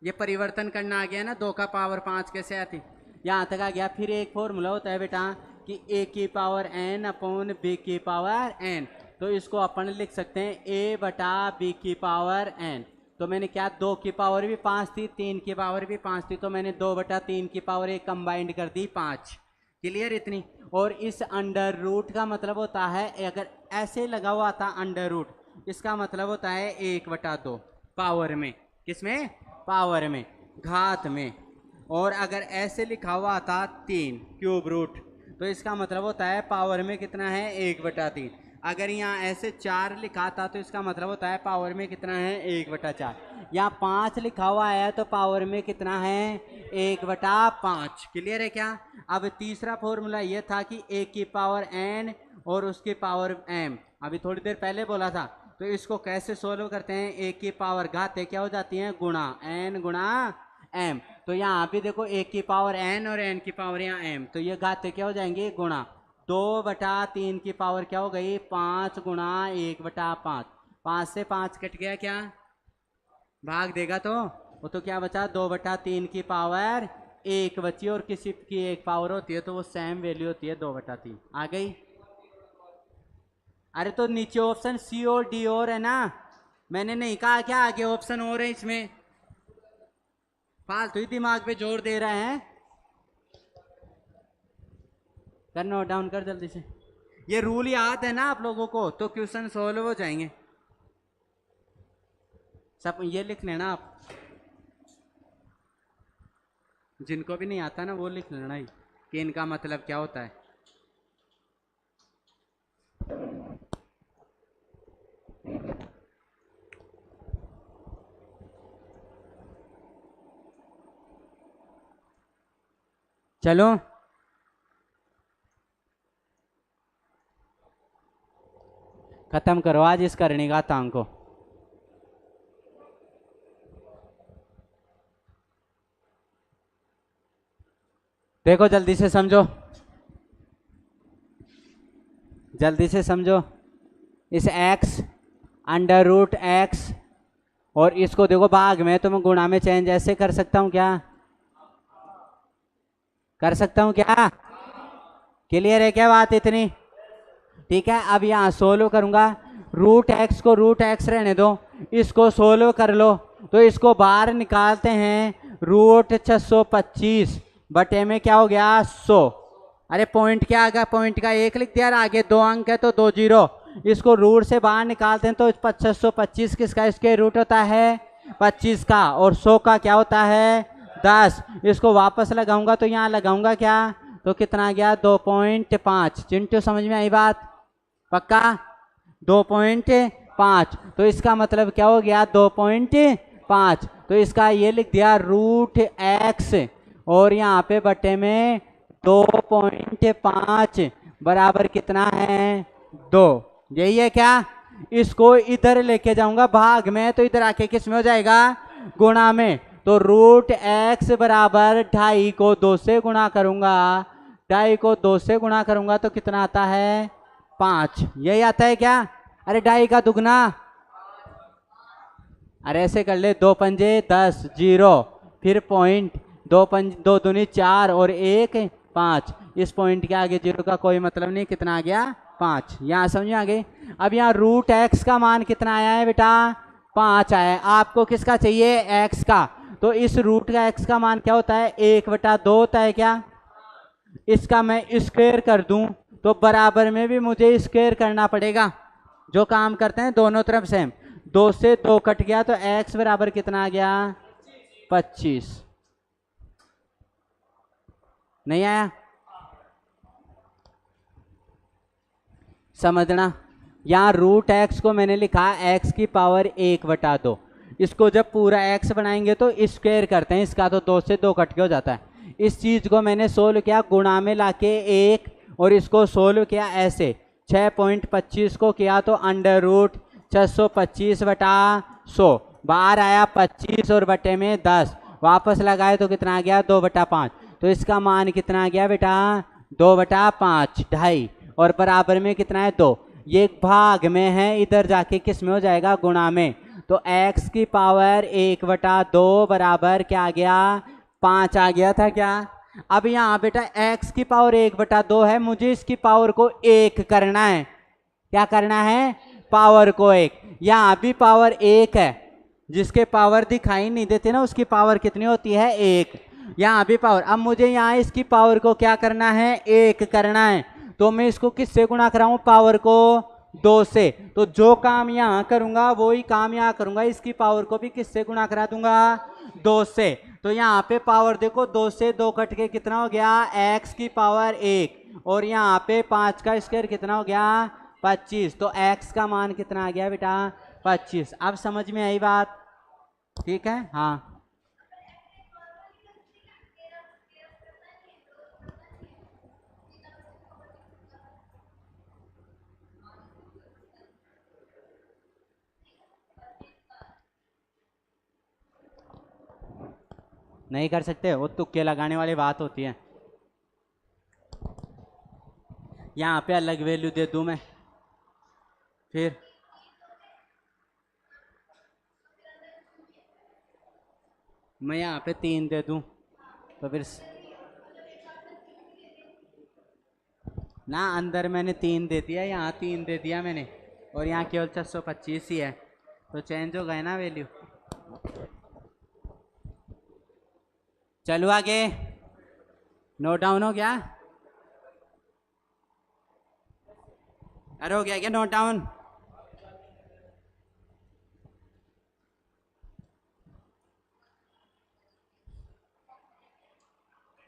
ये परिवर्तन करना आ गया ना, 2 का पावर 5 कैसे आती, यहाँ तक आ गया। फिर एक फॉर्मूला होता है बेटा कि a की पावर n अपॉन b की पावर n, तो इसको अपन लिख सकते हैं a/b की पावर n। तो तो मैंने क्या 2 की पावर भी 5 थी, 3 की पावर भी 5 थी, तो मैंने 2/3 की पावर 1 कंबाइंड कर दी 5। क्लियर इतनी। और इस अंडर रूट का मतलब होता है, अगर ऐसे लगा हुआ था अंडर रूट, इसका मतलब होता है 1/2 पावर में। किसमें? पावर में, घात में। और अगर ऐसे लिखा हुआ था 3 क्यूब रूट, तो इसका मतलब होता है पावर में कितना है 1/3। अगर यहाँ ऐसे 4 लिखा था तो इसका मतलब होता है पावर में कितना है 1/4। यहाँ 5 लिखा हुआ है तो पावर में कितना है 1/5। क्लियर है क्या? अब तीसरा फॉर्मूला ये था कि a की पावर n और उसकी पावर m, अभी थोड़ी देर पहले बोला था। तो इसको कैसे सोल्व करते हैं? a की पावर घातें क्या हो जाती हैं? गुणा n गुणा m। तो यहाँ भी देखो a की पावर n और n की पावर यहाँ m, तो ये घातें क्या हो जाएंगी? गुणा। 2/3 की पावर क्या हो गई? 5 गुणा 1/5। 5 से 5 कट गया, क्या भाग देगा तो वो तो क्या बचा? 2/3 की पावर 1 बची, और किसी की 1 पावर होती है तो वो सेम वैल्यू होती है 2/3। आ गई? अरे तो नीचे ऑप्शन सी और डी और है ना, मैंने नहीं कहा क्या आगे ऑप्शन और है इसमें? फालतू ही दिमाग पे जोर दे रहे हैं। कर नोट डाउन कर जल्दी से। ये रूल याद है ना आप लोगों को, तो क्वेश्चन सॉल्व हो जाएंगे सब। ये लिख लेना आप, जिनको भी नहीं आता ना वो लिख लेना ही कि इनका मतलब क्या होता है। चलो खत्म करो आज इस करने का तांग को। देखो जल्दी से समझो, जल्दी से समझो। इस x अंडर रूट x और इसको देखो भाग में, तो मैं गुणा में चेंज ऐसे कर सकता हूं क्या? कर सकता हूं क्या? क्लियर है क्या बात इतनी? ठीक है। अब यहाँ सोल्व करूंगा, रूट एक्स को रूट एक्स रहने दो, इसको सोल्व कर लो। तो इसको बाहर निकालते हैं, रूट 625 बटे में क्या हो गया 100। अरे पॉइंट क्या आ गया? पॉइंट का 1 लिख दिया, आगे 2 अंक है तो 2 0। इसको रूट से बाहर निकालते हैं तो 625 किसका स्क्वायर रूट होता है? 25 का। और 100 का क्या होता है? 10। इसको वापस लगाऊंगा तो यहाँ लगाऊंगा क्या? तो कितना गया? 2.5। चिंटू समझ में आई बात? पक्का? 2.5। तो इसका मतलब क्या हो गया? 2.5। तो इसका ये लिख दिया रूट एक्स और यहाँ पे बटे में 2.5 बराबर कितना है? 2। यही है क्या? इसको इधर लेके जाऊंगा भाग में, तो इधर आके किस में हो जाएगा? गुणा में। तो रूट एक्स बराबर 2.5 को 2 से गुणा करूंगा, 2.5 को 2 से गुणा करूंगा तो कितना आता है? 5। यही आता है क्या? अरे 2.5 का दुगना, अरे ऐसे कर ले, 2 पंजे 10 0, फिर पॉइंट 2 दूनी 4 और 1 5। इस पॉइंट के आगे 0 का कोई मतलब नहीं, कितना आ गया? 5। यहाँ समझ में आ गई? अब यहाँ रूट एक्स का मान कितना आया है बेटा? 5 आया है। आपको किसका चाहिए? एक्स का। तो इस रूट का एक्स का मान क्या होता है? 1/2 होता है क्या? इसका मैं स्क्वायर कर दूं तो बराबर में भी मुझे स्क्वायर करना पड़ेगा। जो काम करते हैं दोनों तरफ सेम। 2 से 2 कट गया तो x बराबर कितना आ गया? 25। नहीं आया? समझना, यहाँ रूट एक्स को मैंने लिखा x की पावर 1/2। इसको जब पूरा x बनाएंगे तो स्क्वायर करते हैं इसका, तो 2 से 2 कट के हो जाता है। इस चीज को मैंने सोल्व किया गुणा में लाके 1, और इसको सोल्व किया ऐसे 6.25 को किया तो अंडर रूट 625/100 बाहर आया 25 और बटे में 10, वापस लगाए तो कितना आ गया? 2/5। तो इसका मान कितना आ गया बेटा? 2/5, 2.5, और बराबर में कितना है? 2। ये भाग में है, इधर जाके किस में हो जाएगा? गुणा में। तो x की पावर 1/2 बराबर क्या आ गया? 5 आ गया था क्या? अब यहाँ बेटा x की पावर 1/2 है, मुझे इसकी पावर को 1 करना है। क्या करना है? पावर को 1। यहाँ भी पावर 1 है, जिसके पावर दिखाई नहीं देते ना उसकी पावर कितनी होती है? 1। यहाँ भी पावर, अब मुझे यहाँ इसकी पावर को क्या करना है? 1 करना है। तो मैं इसको किससे गुणा कराऊं? पावर को 2 से। तो जो काम यहाँ करूंगा वही काम यहाँ करूंगा, इसकी पावर को भी किससे गुणा करा दूंगा? 2 से। तो यहाँ पे पावर देखो 2 से 2 कट के कितना हो गया? x की पावर 1। और यहाँ पे 5 का स्क्वायर कितना हो गया? 25। तो x का मान कितना आ गया बेटा? 25। अब समझ में आई बात? ठीक है, हाँ। नहीं कर सकते, वो तुक्के लगाने वाली बात होती है। यहाँ पे अलग वैल्यू दे दूं मैं, फिर मैं यहाँ पे 3 दे दूं तो फिर ना, अंदर मैंने 3 दे दिया, यहाँ 3 दे दिया मैंने, और यहाँ केवल 625 ही है, तो चेंज हो गए ना वैल्यू। चलो आगे, नोट डाउन हो गया? अरे हो गया क्या नोट डाउन?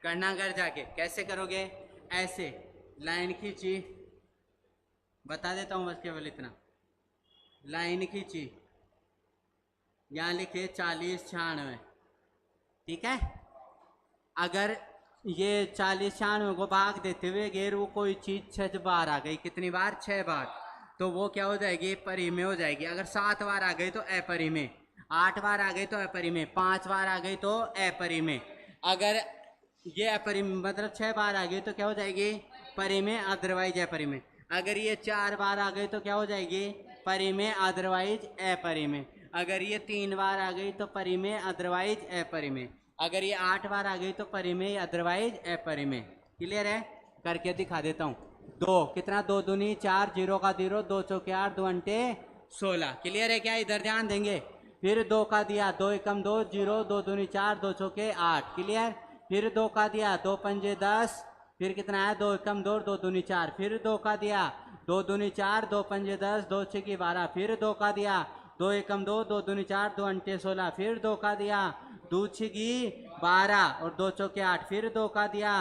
करना घर जाके। कैसे करोगे? ऐसे लाइन खींची, बता देता हूं बस केवल इतना। लाइन खींची, यहाँ लिखे 40 96, ठीक है। अगर ये 40 96 को भाग देते हुए अगर वो कोई चीज 6 बार आ गई, कितनी बार? 6 बार, तो वो क्या हो जाएगी? परिमेय हो जाएगी। अगर 7 बार आ गई तो अपरिमेय, 8 बार आ गई तो अपरिमेय, 5 बार आ गई तो अपरिमेय। अगर ये अपरिमेय मतलब 6 बार आ गई तो क्या हो जाएगी? परिमेय, अदरवाइज अपरिमेय। अगर ये 4 बार आ गई तो क्या हो जाएगी? परिमेय, अदरवाइज अपरिमेय। अगर ये 3 बार आ गई तो परिमेय, अदरवाइज अपरिमेय। अगर ये 8 बार आ गई तो परिमेय, अदरवाइज अपरिमेय। क्लियर है? करके दिखा देता हूँ। 2 कितना? 2 दूनी 4, 0 का 0, 2 चौके 8, 2 अंटे 16। क्लियर है क्या? इधर ध्यान देंगे। फिर 2 का दिया, 2 एकम 2, 0, 2 दूनी 4, 2 चौके 8। क्लियर? फिर 2 का दिया, 2 पंजे 10, फिर कितना है? 2 एकम 2, 2 दूनी 4। फिर 2 का दिया, 2 दूनी 4, 2 पंजे 10, 2 छकी 12। फिर 2 का दिया, 2 एकम 2, 2 दूनी 4, 2 अंटे 16। फिर 2 का दिया, 2 छगी 12 और 2 चौके 8। फिर 2 का दिया,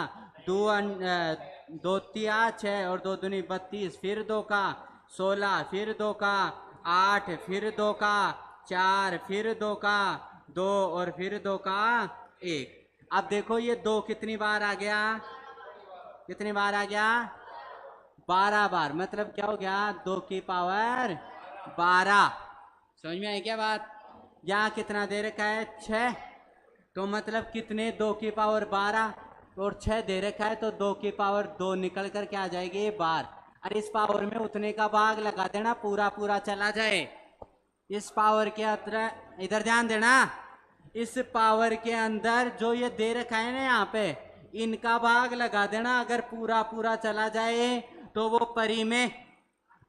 2 तिया 6 और 2 दूनी 32। फिर 2 का 16, फिर 2 का 8, फिर 2 का 4, फिर 2 का 2 और फिर 2 का 1। अब देखो ये 2 कितनी बार आ गया? कितनी बार आ गया? 12 बार। मतलब क्या हो गया? 2 की पावर 12। समझ में आई क्या बात? यहाँ कितना दे रखा है? 6। तो मतलब कितने? 2 की पावर 12 और 6 दे रखा है, तो 2 की पावर 2 निकल कर क्या आ जाएगी? 12। अरे इस पावर में उतने का भाग लगा देना, पूरा पूरा चला जाए। इस पावर के अंदर, इधर ध्यान देना, इस पावर के अंदर जो ये दे रखा है ना यहाँ पे, इनका भाग लगा देना। अगर पूरा पूरा चला जाए तो वो परिमेय,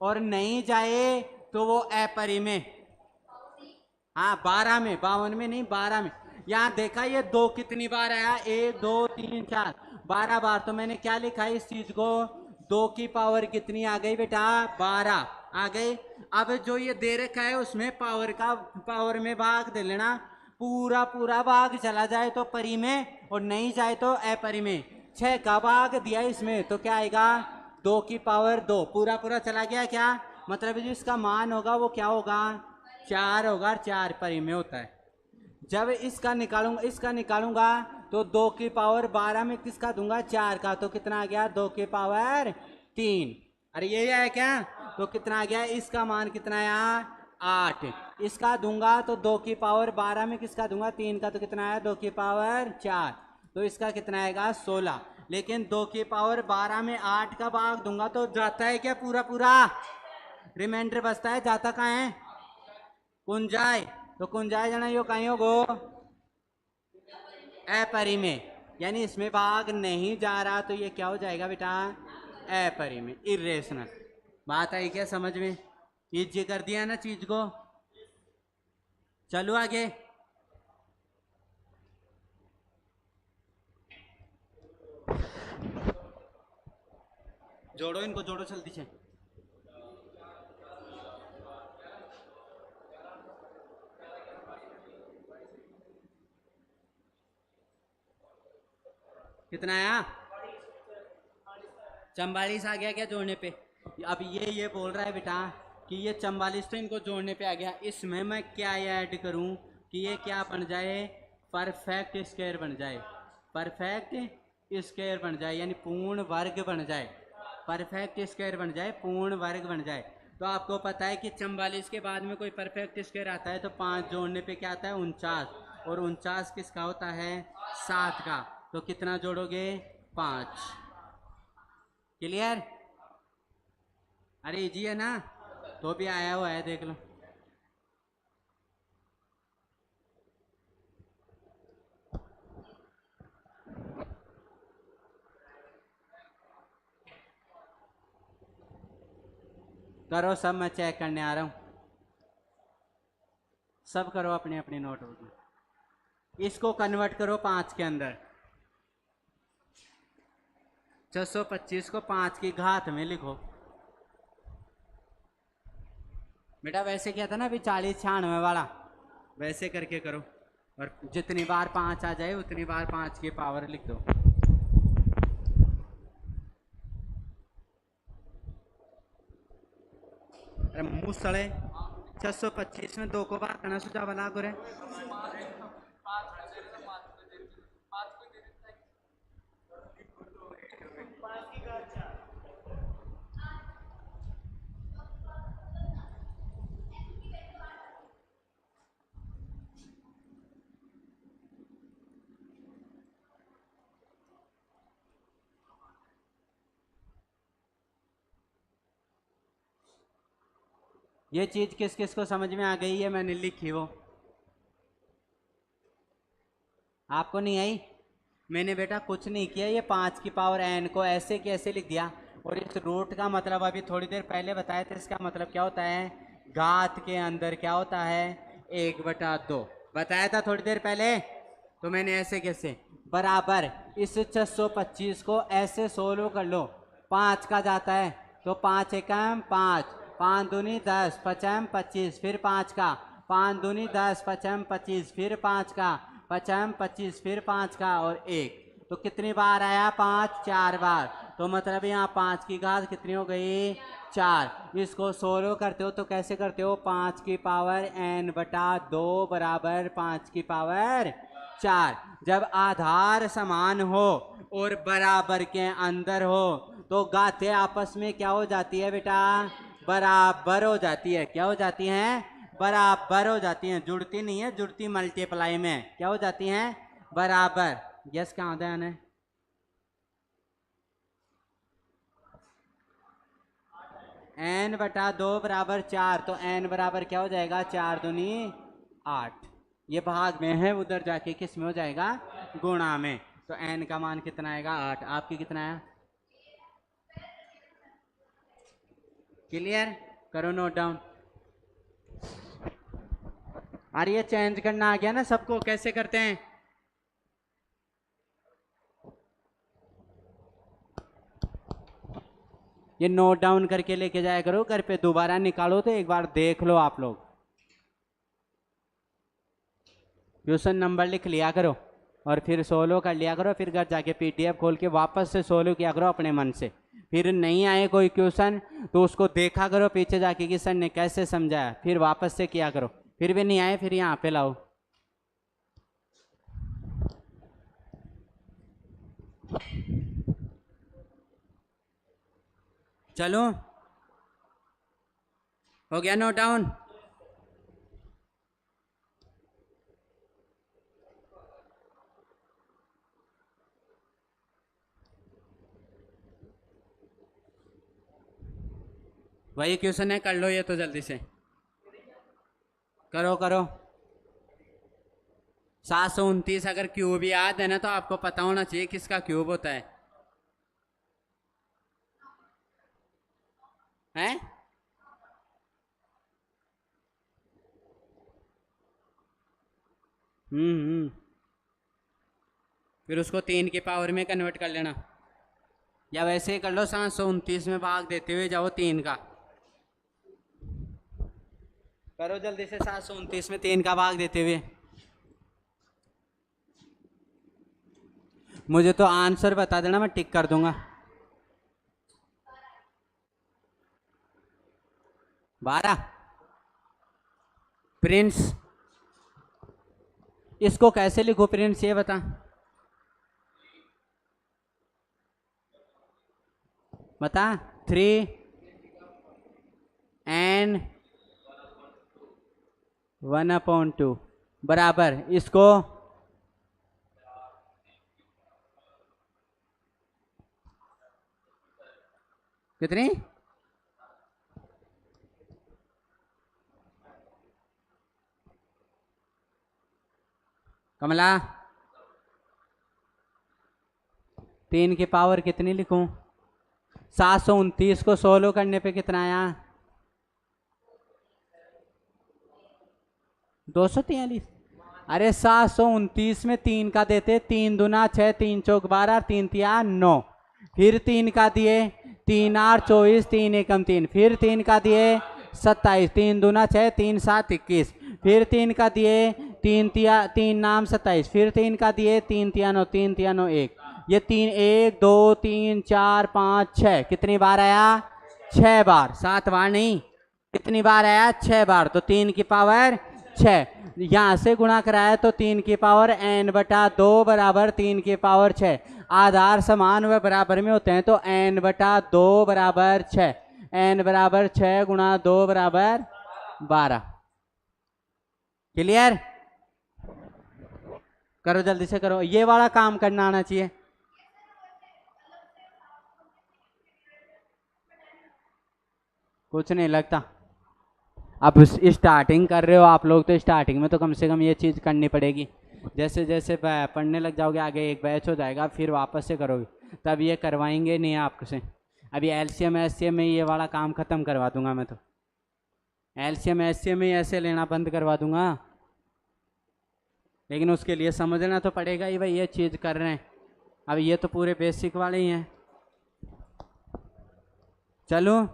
और नहीं जाए तो वो अपरिमेय। हाँ 12 में, 52 में नहीं, 12 में। यहाँ देखा ये 2 कितनी बार आया? 1 2 3 4, 12 बार। तो मैंने क्या लिखा है इस चीज को? 2 की पावर कितनी आ गई बेटा? 12 आ गई। अब जो ये दे रखा है उसमें पावर का, पावर में भाग दे लेना। पूरा पूरा भाग चला जाए तो परिमेय, और नहीं जाए तो अपरिमेय। 6 का भाग दिया इसमें तो क्या आएगा? 2 की पावर 2। पूरा पूरा चला गया क्या? मतलब जो इसका मान होगा वो क्या होगा? 4 होगा। 4 परिमेय होता है। जब इसका निकालूंगा तो 2 की पावर 12 में किसका दूंगा? 4 का। तो कितना आ गया? 2 की पावर 3। अरे यही आया क्या? तो कितना आ गया? इसका मान कितना आया? 8। इसका दूंगा तो 2 की पावर 12 में किसका दूंगा? 3 का। तो कितना आया? 2 की पावर 4। तो इसका कितना आएगा? 16। लेकिन 2 की पावर 12 में 8 का भाग दूंगा तो जाता है क्या पूरा पूरा? रिमाइंडर बचता है, जाता कहाँ है? कुंजाय। तो कुंजाय जाना यो कहीं होगो? अपरिमेय, यानी इसमें भाग नहीं जा रहा, तो ये क्या हो जाएगा बेटा? अपरिमेय, इरेशनल। बात आई क्या समझ में? इजी कर दिया ना चीज को? चलो आगे। जोड़ो इनको, जोड़ो जल्दी से। कितना आया? 44 आ गया क्या जोड़ने पे? अब ये बोल रहा है बेटा कि ये 44 तो इनको जोड़ने पे आ गया, इसमें मैं क्या ऐड करूं कि ये क्या बन जाए? परफेक्ट स्क्वायर बन जाए। परफेक्ट स्क्वायर बन जाए यानी पूर्ण वर्ग बन जाए। परफेक्ट स्क्वायर बन जाए, पूर्ण वर्ग बन जाए। तो आपको पता है कि 44 के बाद में कोई परफेक्ट स्क्वायर आता है तो 5 जोड़ने पे क्या आता है? 49। और 49 किसका होता है? 7 का। तो कितना जोड़ोगे? 5। क्लियर? अरे इजी है ना? तो भी आया हुआ है, देख लो। करो सब, मैं चेक करने आ रहा हूँ। सब करो अपने अपने नोटबुक में। इसको कन्वर्ट करो 5 के अंदर। 625 को 5 की घात में लिखो। बेटा वैसे क्या था ना अभी 40 96 वाला, वैसे करके करो। और जितनी बार 5 आ जाए उतनी बार 5 की पावर लिख दो। अरे मुंह सड़े, 625 में 2 को बार करना सुझाव लागू रे। ये चीज किस किस को समझ में आ गई है? मैंने लिखी वो, आपको नहीं आई? मैंने बेटा कुछ नहीं किया, ये 5 की पावर n को ऐसे कैसे लिख दिया। और इस रूट का मतलब अभी थोड़ी देर पहले बताया था, इसका मतलब क्या होता है? घात के अंदर क्या होता है? 1/2 बताया था थोड़ी देर पहले। तो मैंने ऐसे कैसे बराबर इस 625 को ऐसे सोल्व कर लो। 5 का जाता है तो 5 एकम 5, 5 दूनी 10, 5 25, फिर 5 का, 5 दूनी 10, 5 25, फिर 5 का, 5 25, फिर 5 का और 1। तो कितनी बार आया? 5 4 बार। तो मतलब यहाँ 5 की घात कितनी हो गई? 4। इसको सोल्व करते हो तो कैसे करते हो? 5 की पावर n/2 बराबर 5 की पावर 4। जब आधार समान हो और बराबर के अंदर हो तो घातें आपस में क्या हो जाती है बेटा? बराबर हो जाती है। क्या हो जाती हैं? बराबर हो जाती हैं। जुड़ती नहीं है, जुड़ती मल्टीप्लाई में क्या हो जाती हैं? बराबर। यस कहाँ ध्यान है? n/2 बराबर 4। तो n बराबर क्या हो जाएगा? 4 दूनी 8। ये भाग में है, उधर जाके किस में हो जाएगा? गुणा में। तो n का मान कितना आएगा? 8। आपकी कितना आया? क्लियर? करो नोट डाउन। अरे ये चेंज करना आ गया ना सबको, कैसे करते हैं? ये नोट डाउन करके लेके जाया करो घर पे, दोबारा निकालो तो एक बार देख लो आप लोग। क्वेश्चन नंबर लिख लिया करो और फिर सोल्व कर लिया करो, फिर घर जाके पीडीएफ खोल के वापस से सोल्व किया करो अपने मन से। फिर नहीं आए कोई क्वेश्चन तो उसको देखा करो पीछे जाके कि सर ने कैसे समझाया, फिर वापस से किया करो। फिर भी नहीं आए, फिर यहाँ पे लाओ। चलो हो गया नोट डाउन? वही क्वेश्चन है, कर लो ये तो जल्दी से करो करो। 729 अगर क्यूब याद है ना तो आपको पता होना चाहिए किसका क्यूब होता है? हैं? फिर उसको 3 की पावर में कन्वर्ट कर लेना, या वैसे ही कर लो, 729 में भाग देते हुए जाओ 3 का। करो जल्दी से, 729 में 3 का भाग देते हुए। मुझे तो आंसर बता देना, मैं टिक कर दूंगा। 12। प्रिंस, इसको कैसे लिखो प्रिंस, ये बता। बता। 3 and 1/2 बराबर इसको कितनी? कमला 3 की पावर कितनी लिखूं? 729 को 16 करने पे कितना आया? 243। अरे 729 में 3 का देते, 3 दूना 6, 3 चौक 12, 3 तिया 9, फिर 3 का दिए, 3 8 24, 3 एकम 3, फिर 3 का दिए 27, 3 दूना 6, 3 7 21, फिर 3 का दिए 3 तिया 3 नाम 27, फिर 3 का दिए 3 तिया 9, 3 तिया 9 1, ये 3 1 2 3 4 5 6, कितनी बार आया? 6 बार। 7 बार नहीं, कितनी बार आया? 6 बार। तो 3 की पावर 6, यहाँ से गुणा कराया तो 3 की पावर n/2 बराबर 3 की पावर 6। आधार समान व बराबर में होते हैं तो n/2 बराबर 6, n बराबर 6 गुणा 2 बराबर 12। क्लियर? करो जल्दी से करो, ये वाला काम करना आना चाहिए। कुछ नहीं लगता। अब स्टार्टिंग कर रहे हो आप लोग, तो स्टार्टिंग में तो कम से कम ये चीज़ करनी पड़ेगी। जैसे जैसे पढ़ने लग जाओगे, आगे एक बैच हो जाएगा, फिर वापस से करोगे, तब ये करवाएंगे नहीं आपसे। अभी एलसीएम एससीएम में ये वाला काम ख़त्म करवा दूंगा मैं, तो एलसीएम एससीएम में ऐसे लेना बंद करवा दूंगा। लेकिन उसके लिए समझना तो पड़ेगा ही भाई, ये चीज़ कर रहे हैं। अब ये तो पूरे बेसिक वाले ही हैं। चलो,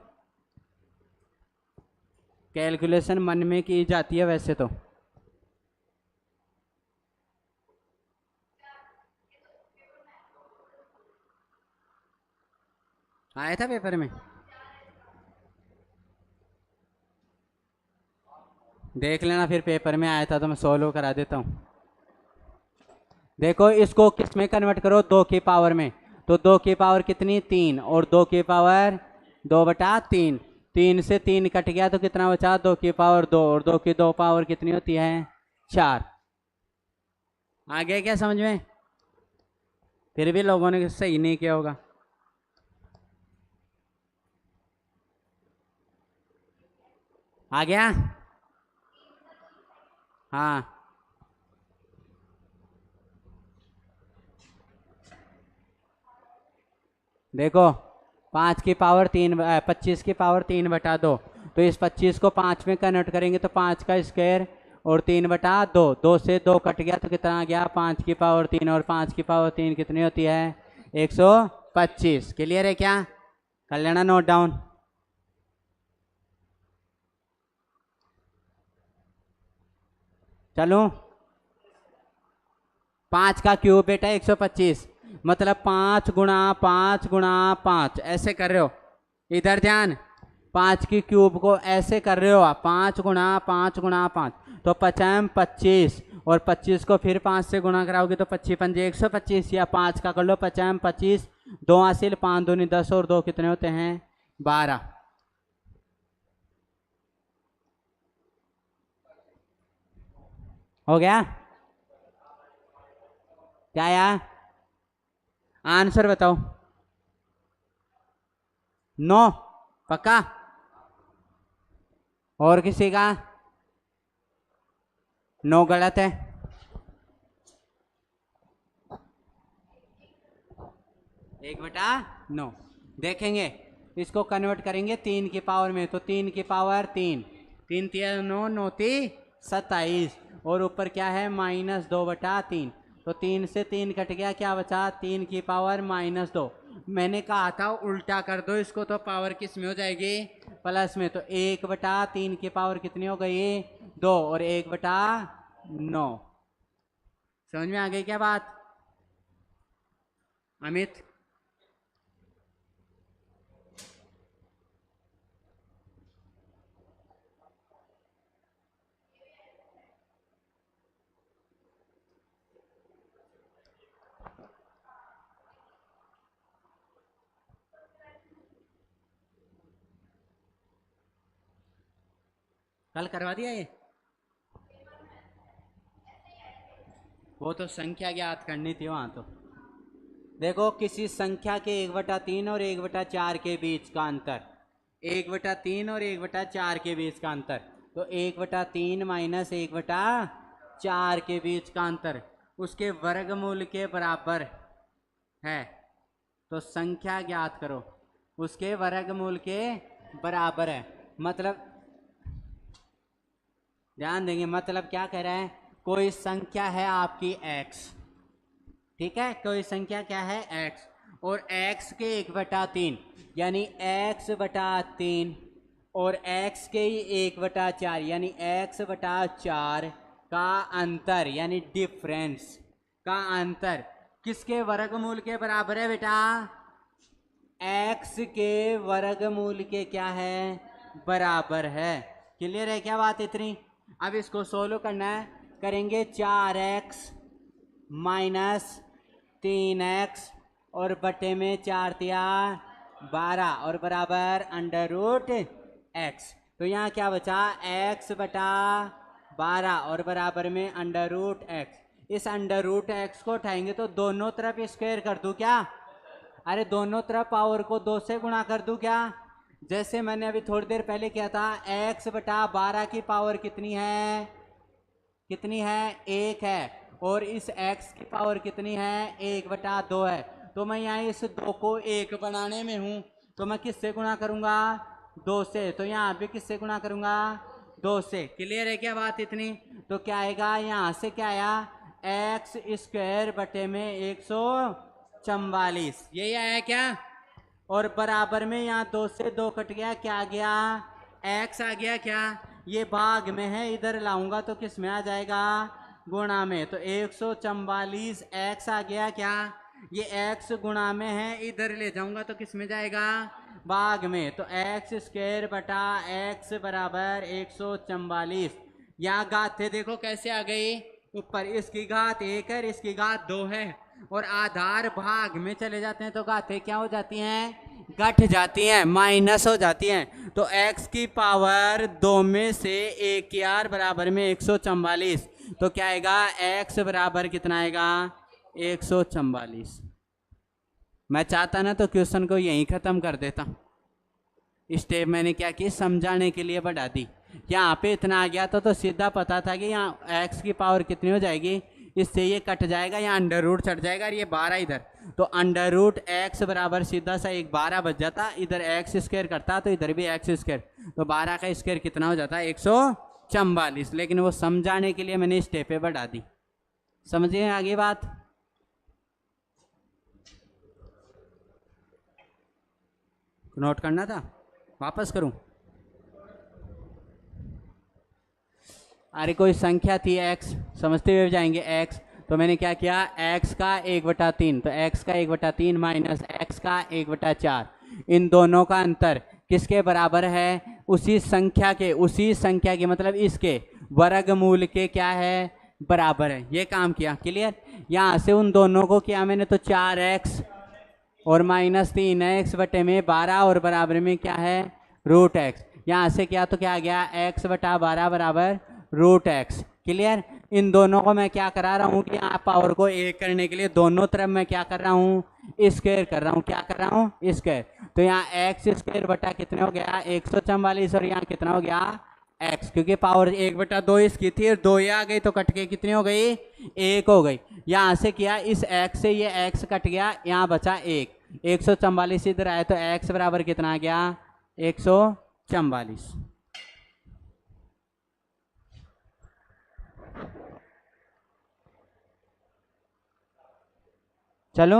कैलकुलेशन मन में की जाती है वैसे तो। आया था पेपर में, देख लेना, फिर पेपर में आया था तो मैं सोल्व करा देता हूँ। देखो, इसको किस में कन्वर्ट करो? 2 की पावर में। तो 2 की पावर कितनी? 3, और 2 की पावर 2/3। 3 से 3 कट गया तो कितना बचा? 2 की पावर 2, और 2 की 2 पावर कितनी होती है? 4। आ गया क्या समझ में? फिर भी लोगों ने सही नहीं किया होगा। आ गया? हाँ, देखो, 5 की पावर 3, 25 की पावर 3/2, तो इस 25 को 5 में कन्वर्ट करेंगे तो 5 का स्क्वायर और 3/2, 2 से 2 कट गया तो कितना आ गया? 5 की पावर 3, और 5 की पावर 3 कितनी होती है? 125। क्लियर है क्या? कर लेना नोट डाउन। चलो, 5 का क्यूब बेटा 125, मतलब 5 गुणा 5 गुणा 5, ऐसे कर रहे हो। इधर ध्यान, 5 की क्यूब को ऐसे कर रहे हो आप, 5 गुणा 5 गुणा 5, तो 5 25, और 25 को फिर 5 से गुणा कराओगे तो 25 पंजे 125, या 5 का कर लो 5 25, 2 हासिल, 5 दूनी 10, और 2 कितने होते हैं? 12। हो गया? क्या यार, आंसर बताओ। 9 पक्का? और किसी का? 9 गलत है। 1/9 देखेंगे, इसको कन्वर्ट करेंगे 3 की पावर में, तो 3 की पावर 3, 3 3 9 9 27, और ऊपर क्या है -2/3। तो 3 से 3 कट गया, क्या बचा 3 की पावर -2। मैंने कहा था उल्टा कर दो इसको तो पावर किस में हो जाएगी, प्लस में। तो 1/3 की पावर कितनी हो गई 2 और 1/9। समझ में आ गई क्या बात अमित? कल करवा दिया ये? वो तो संख्या ज्ञात करनी थी वहां। तो देखो किसी संख्या के 1/3 और 1/4 के बीच का अंतर, 1/3 और 1/4 के बीच का अंतर, तो 1/3 माइनस 1/4 के बीच का अंतर उसके वर्गमूल के बराबर है। तो संख्या ज्ञात करो, उसके वर्गमूल के बराबर है। मतलब ध्यान देंगे, मतलब क्या कह रहा है, कोई संख्या है आपकी x, ठीक है, कोई संख्या क्या है x, और x के 1/3 यानी x/3 और x के 1/4 यानी x/4 का अंतर यानी डिफरेंस का अंतर किसके वर्गमूल के बराबर है बेटा, x के वर्गमूल के क्या है बराबर है। क्लियर है क्या बात इतनी? अब इसको सोल्व करना है, करेंगे 4x माइनस 3x और बटे में 4 तिया 12 और बराबर √x। तो यहाँ क्या बचा x/12 और बराबर में √x। इस √x को उठाएंगे तो दोनों तरफ स्क्वायर कर दूं क्या? अरे दोनों तरफ पावर को 2 से गुणा कर दूं क्या? जैसे मैंने अभी थोड़ी देर पहले किया था, x/12 की पावर कितनी है, कितनी है 1 है, और इस x की पावर कितनी है 1/2 है। तो मैं यहाँ इस 2 को 1 बनाने में हूँ, तो मैं किससे गुणा करूँगा 2 से, तो यहाँ भी किससे गुणा करूँगा 2 से। क्लियर है क्या बात इतनी? तो क्या आएगा यहाँ से, क्या आया x² बटे में 144, यही आया क्या? और बराबर में यहाँ 2 से 2 कट गया, क्या आ गया x आ गया क्या? ये भाग में है, इधर लाऊंगा तो किस में आ जाएगा गुणा में। तो 144 x आ गया क्या? ये x गुणा में है, इधर ले जाऊंगा तो किस में जाएगा भाग में। तो x² बटा x बराबर 144। यहाँ घात थे देखो कैसे आ गई, ऊपर इसकी घात 1 है, इसकी घात 2 है, और आधार भाग में चले जाते हैं तो घातें क्या हो जाती हैं घट जाती हैं, माइनस हो जाती हैं। तो x की पावर 2 में से 1 यार बराबर में 144। तो क्या आएगा x बराबर कितना आएगा 144। मैं चाहता ना तो क्वेश्चन को यहीं ख़त्म कर देता, स्टेप मैंने क्या की समझाने के लिए बढ़ा दी। यहाँ पे इतना आ गया तो सीधा पता था कि यहाँ x की पावर कितनी हो जाएगी, इससे ये कट जाएगा, यहाँ अंडर चढ़ जाएगा और ये 12 इधर, तो √x बराबर सीधा सा 12 बच जाता, इधर x² करता तो इधर भी x², तो 12 का स्क्वायर कितना हो जाता 144। लेकिन वो समझाने के लिए मैंने स्टेपे बढ़ा दी। समझिए आगे बात? नोट करना था, वापस करूं? अरे कोई संख्या थी x, समझते हुए जाएंगे x, तो मैंने क्या किया x का 1/3, तो x का 1/3 माइनस x का 1/4, इन दोनों का अंतर किसके बराबर है, उसी संख्या के मतलब इसके वर्गमूल के क्या है बराबर है। ये काम किया। क्लियर? यहाँ से उन दोनों को किया मैंने, तो 4x और माइनस 3x बटे में 12 और बराबर में क्या है √x। यहाँ से क्या तो क्या आ गया x/12 बराबर √x। क्लियर? इन दोनों को मैं क्या करा रहा हूँ कि यहाँ पावर को 1 करने के लिए दोनों तरफ मैं क्या कर रहा हूँ स्क्वायर कर रहा हूँ, क्या कर रहा हूँ स्क्वायर। तो यहाँ x² बटा कितने हो गया 144, और यहाँ कितना हो गया x, क्योंकि पावर 1/2 इसकी थी और 2 ये आ गई तो कट के कितनी हो गई 1 हो गई। यहाँ से किया इस x से ये x कट गया, यहाँ बचा 1, 144 इधर आया तो x बराबर कितना आ गया 144। चलो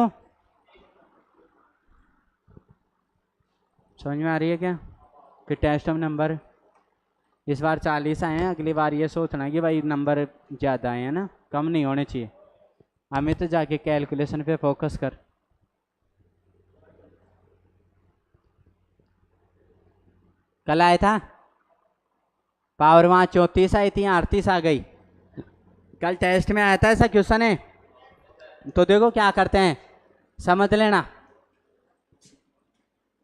समझ में आ रही है क्या? फिर टेस्ट ऑफ नंबर इस बार 40 आए हैं, अगली बार ये सोचना कि भाई नंबर ज़्यादा आए हैं ना, कम नहीं होने चाहिए। हमें तो जाके कैलकुलेशन पे फोकस कर। कल आया था पावर, वहाँ 34 आई थी, 38 आ गई। कल टेस्ट में आया था ऐसा क्वेश्चन है। तो देखो क्या करते हैं, समझ लेना।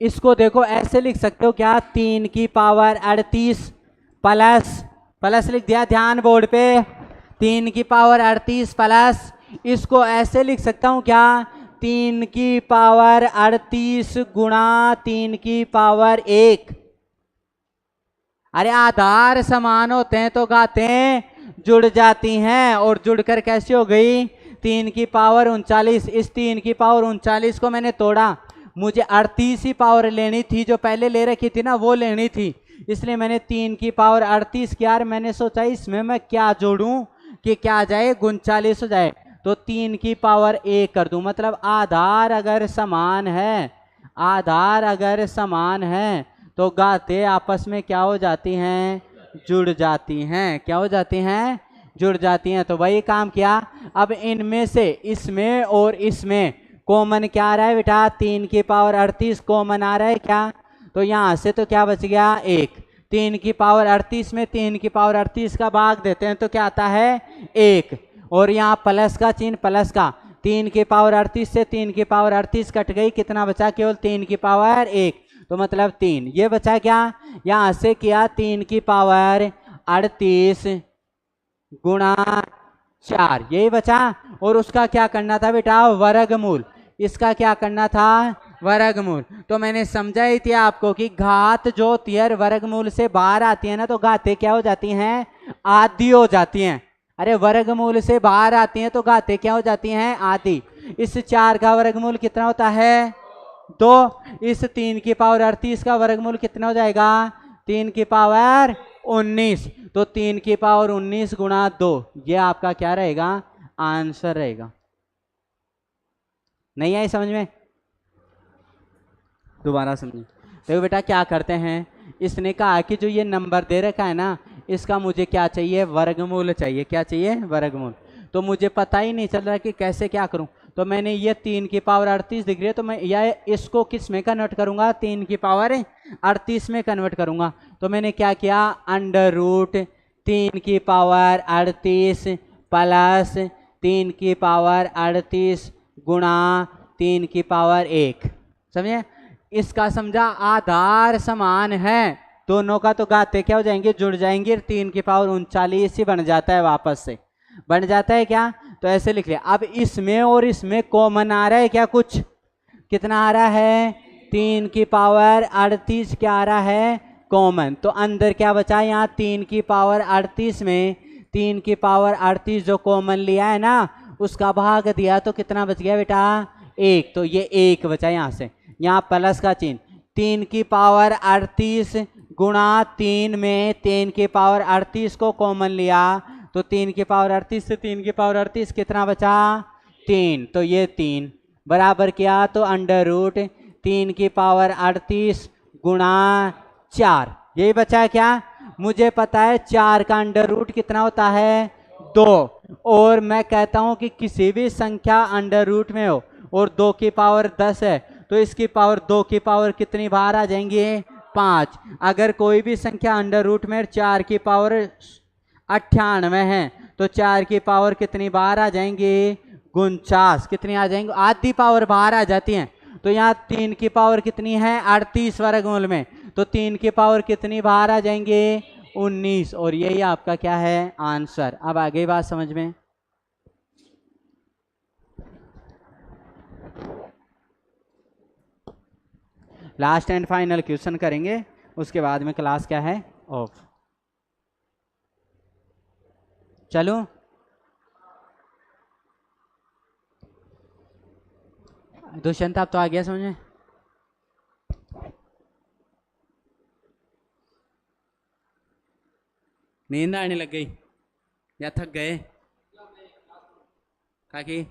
इसको देखो ऐसे लिख सकते हो क्या, 3 की पावर 38 प्लस, प्लस लिख दिया ध्यान बोर्ड पे, 3 की पावर 38 प्लस, इसको ऐसे लिख सकता हूं क्या, 3 की पावर 38 गुणा 3 की पावर 1। अरे आधार समान होते हैं तो घातें जुड़ जाती हैं, और जुड़कर कैसी हो गई, 3 की पावर 39। इस 3 की पावर 39 को मैंने तोड़ा, मुझे 38 ही पावर लेनी थी, जो पहले ले रखी थी ना वो लेनी थी, इसलिए मैंने 3 की पावर 38 किया। और मैंने सोचा इसमें मैं क्या जोड़ूं कि क्या आ जाए, 39 हो जाए, तो 3 की पावर 1 कर दूं। मतलब आधार अगर समान है, आधार अगर समान है तो गाते आपस में क्या हो जाती हैं, जुड़ जाती हैं। क्या हो जाती हैं, जुड़ जाती हैं। तो वही काम किया। अब इनमें से इसमें और इसमें कॉमन क्या आ रहा है बेटा, 3 की पावर 38 कॉमन आ रहा है क्या, तो यहां से तो क्या बच गया, 1। 3 की पावर 38 में 3 की पावर 38 का भाग देते हैं तो क्या आता है, 1। और यहाँ प्लस का चिन्ह, प्लस का, 3 की पावर 38 से 3 की पावर 38 कट गई, कितना बचा, केवल 3 की पावर 1, तो मतलब 3। ये बचा क्या, यहां से किया 3 की पावर 38 गुणा 4, यही बचा। और उसका क्या करना था बेटा, वर्गमूल, इसका क्या करना था, वर्गमूल। तो मैंने समझाई थी आपको कि घात जो होती है वर्गमूल से बाहर आती है ना, तो घातें क्या हो जाती हैं, आधी हो जाती हैं। अरे वर्गमूल से बाहर आती हैं तो घातें क्या हो जाती हैं, आधी। इस 4 का वर्गमूल कितना होता है, 2। इस 3 की पावर 38 का वर्गमूल कितना हो जाएगा, 3 की पावर 19। तो 3 की पावर 19 गुणा 2, ये आपका क्या रहेगा, आंसर रहेगा। नहीं आई समझ में, दोबारा समझिए। देखो बेटा क्या करते हैं, इसने कहा कि जो ये नंबर दे रखा है ना, इसका मुझे क्या चाहिए, वर्गमूल चाहिए। क्या चाहिए, वर्गमूल। तो मुझे पता ही नहीं चल रहा कि कैसे क्या करूं। तो मैंने ये 3 की पावर 38 दिख रही है, तो मैं यह इसको किस में कन्वर्ट करूंगा, 3 की पावर 38 में कन्वर्ट करूंगा। तो मैंने क्या किया, अंडर रूट 3 की पावर 38 प्लस 3 की पावर 38 गुणा 3 की पावर 1। समझे, इसका समझा आधार समान है, दोनों का तो घाते क्या हो जाएंगे, जुड़ जाएंगे, 3 की पावर 39 ही बन जाता है, वापस से बन जाता है क्या। तो ऐसे लिख लिया। अब इसमें और इसमें कॉमन आ रहा है क्या, कुछ कितना आ रहा है, 3 की पावर 38 क्या आ रहा है, कॉमन। तो अंदर क्या बचा, यहाँ 3 की पावर 38 में 3 की पावर 38 जो कॉमन लिया है ना, उसका भाग दिया तो कितना बच गया बेटा, 1। तो ये 1 बचा, यहाँ से यहाँ प्लस का चिन्ह, 3 की पावर 38 गुणा 3 में 3 की पावर 38 को कॉमन लिया, तो 3 की पावर 38 से 3 की पावर 38 कितना बचा, 3। तो ये 3 बराबर किया, तो अंडर रूट 3 की पावर 38 गुणा 4, यही बचा क्या। मुझे पता है 4 का अंडर रूट कितना होता है, 2। और मैं कहता हूं कि किसी भी संख्या अंडर रूट में हो और 2 की पावर 10 है, तो इसकी पावर 2 की पावर कितनी बाहर आ जाएंगी, 5। अगर कोई भी संख्या अंडर रूट में 4 की पावर 98 है, तो 4 की पावर कितनी बाहर आ जाएंगी, 49। कितनी आ जाएंगी, आधी पावर बाहर आ जाती हैं। तो यहाँ 3 की पावर कितनी है, 38 वर्गमूल में, तो 3 की पावर कितनी बाहर आ जाएंगे, 19। और यही आपका क्या है, आंसर। अब आगे बात समझ में, लास्ट एंड फाइनल क्वेश्चन करेंगे, उसके बाद में क्लास क्या है, ऑफ। चलो दुष्यंत आप तो आ गया समझ में, नींद आने लग गई या थक गए, काकी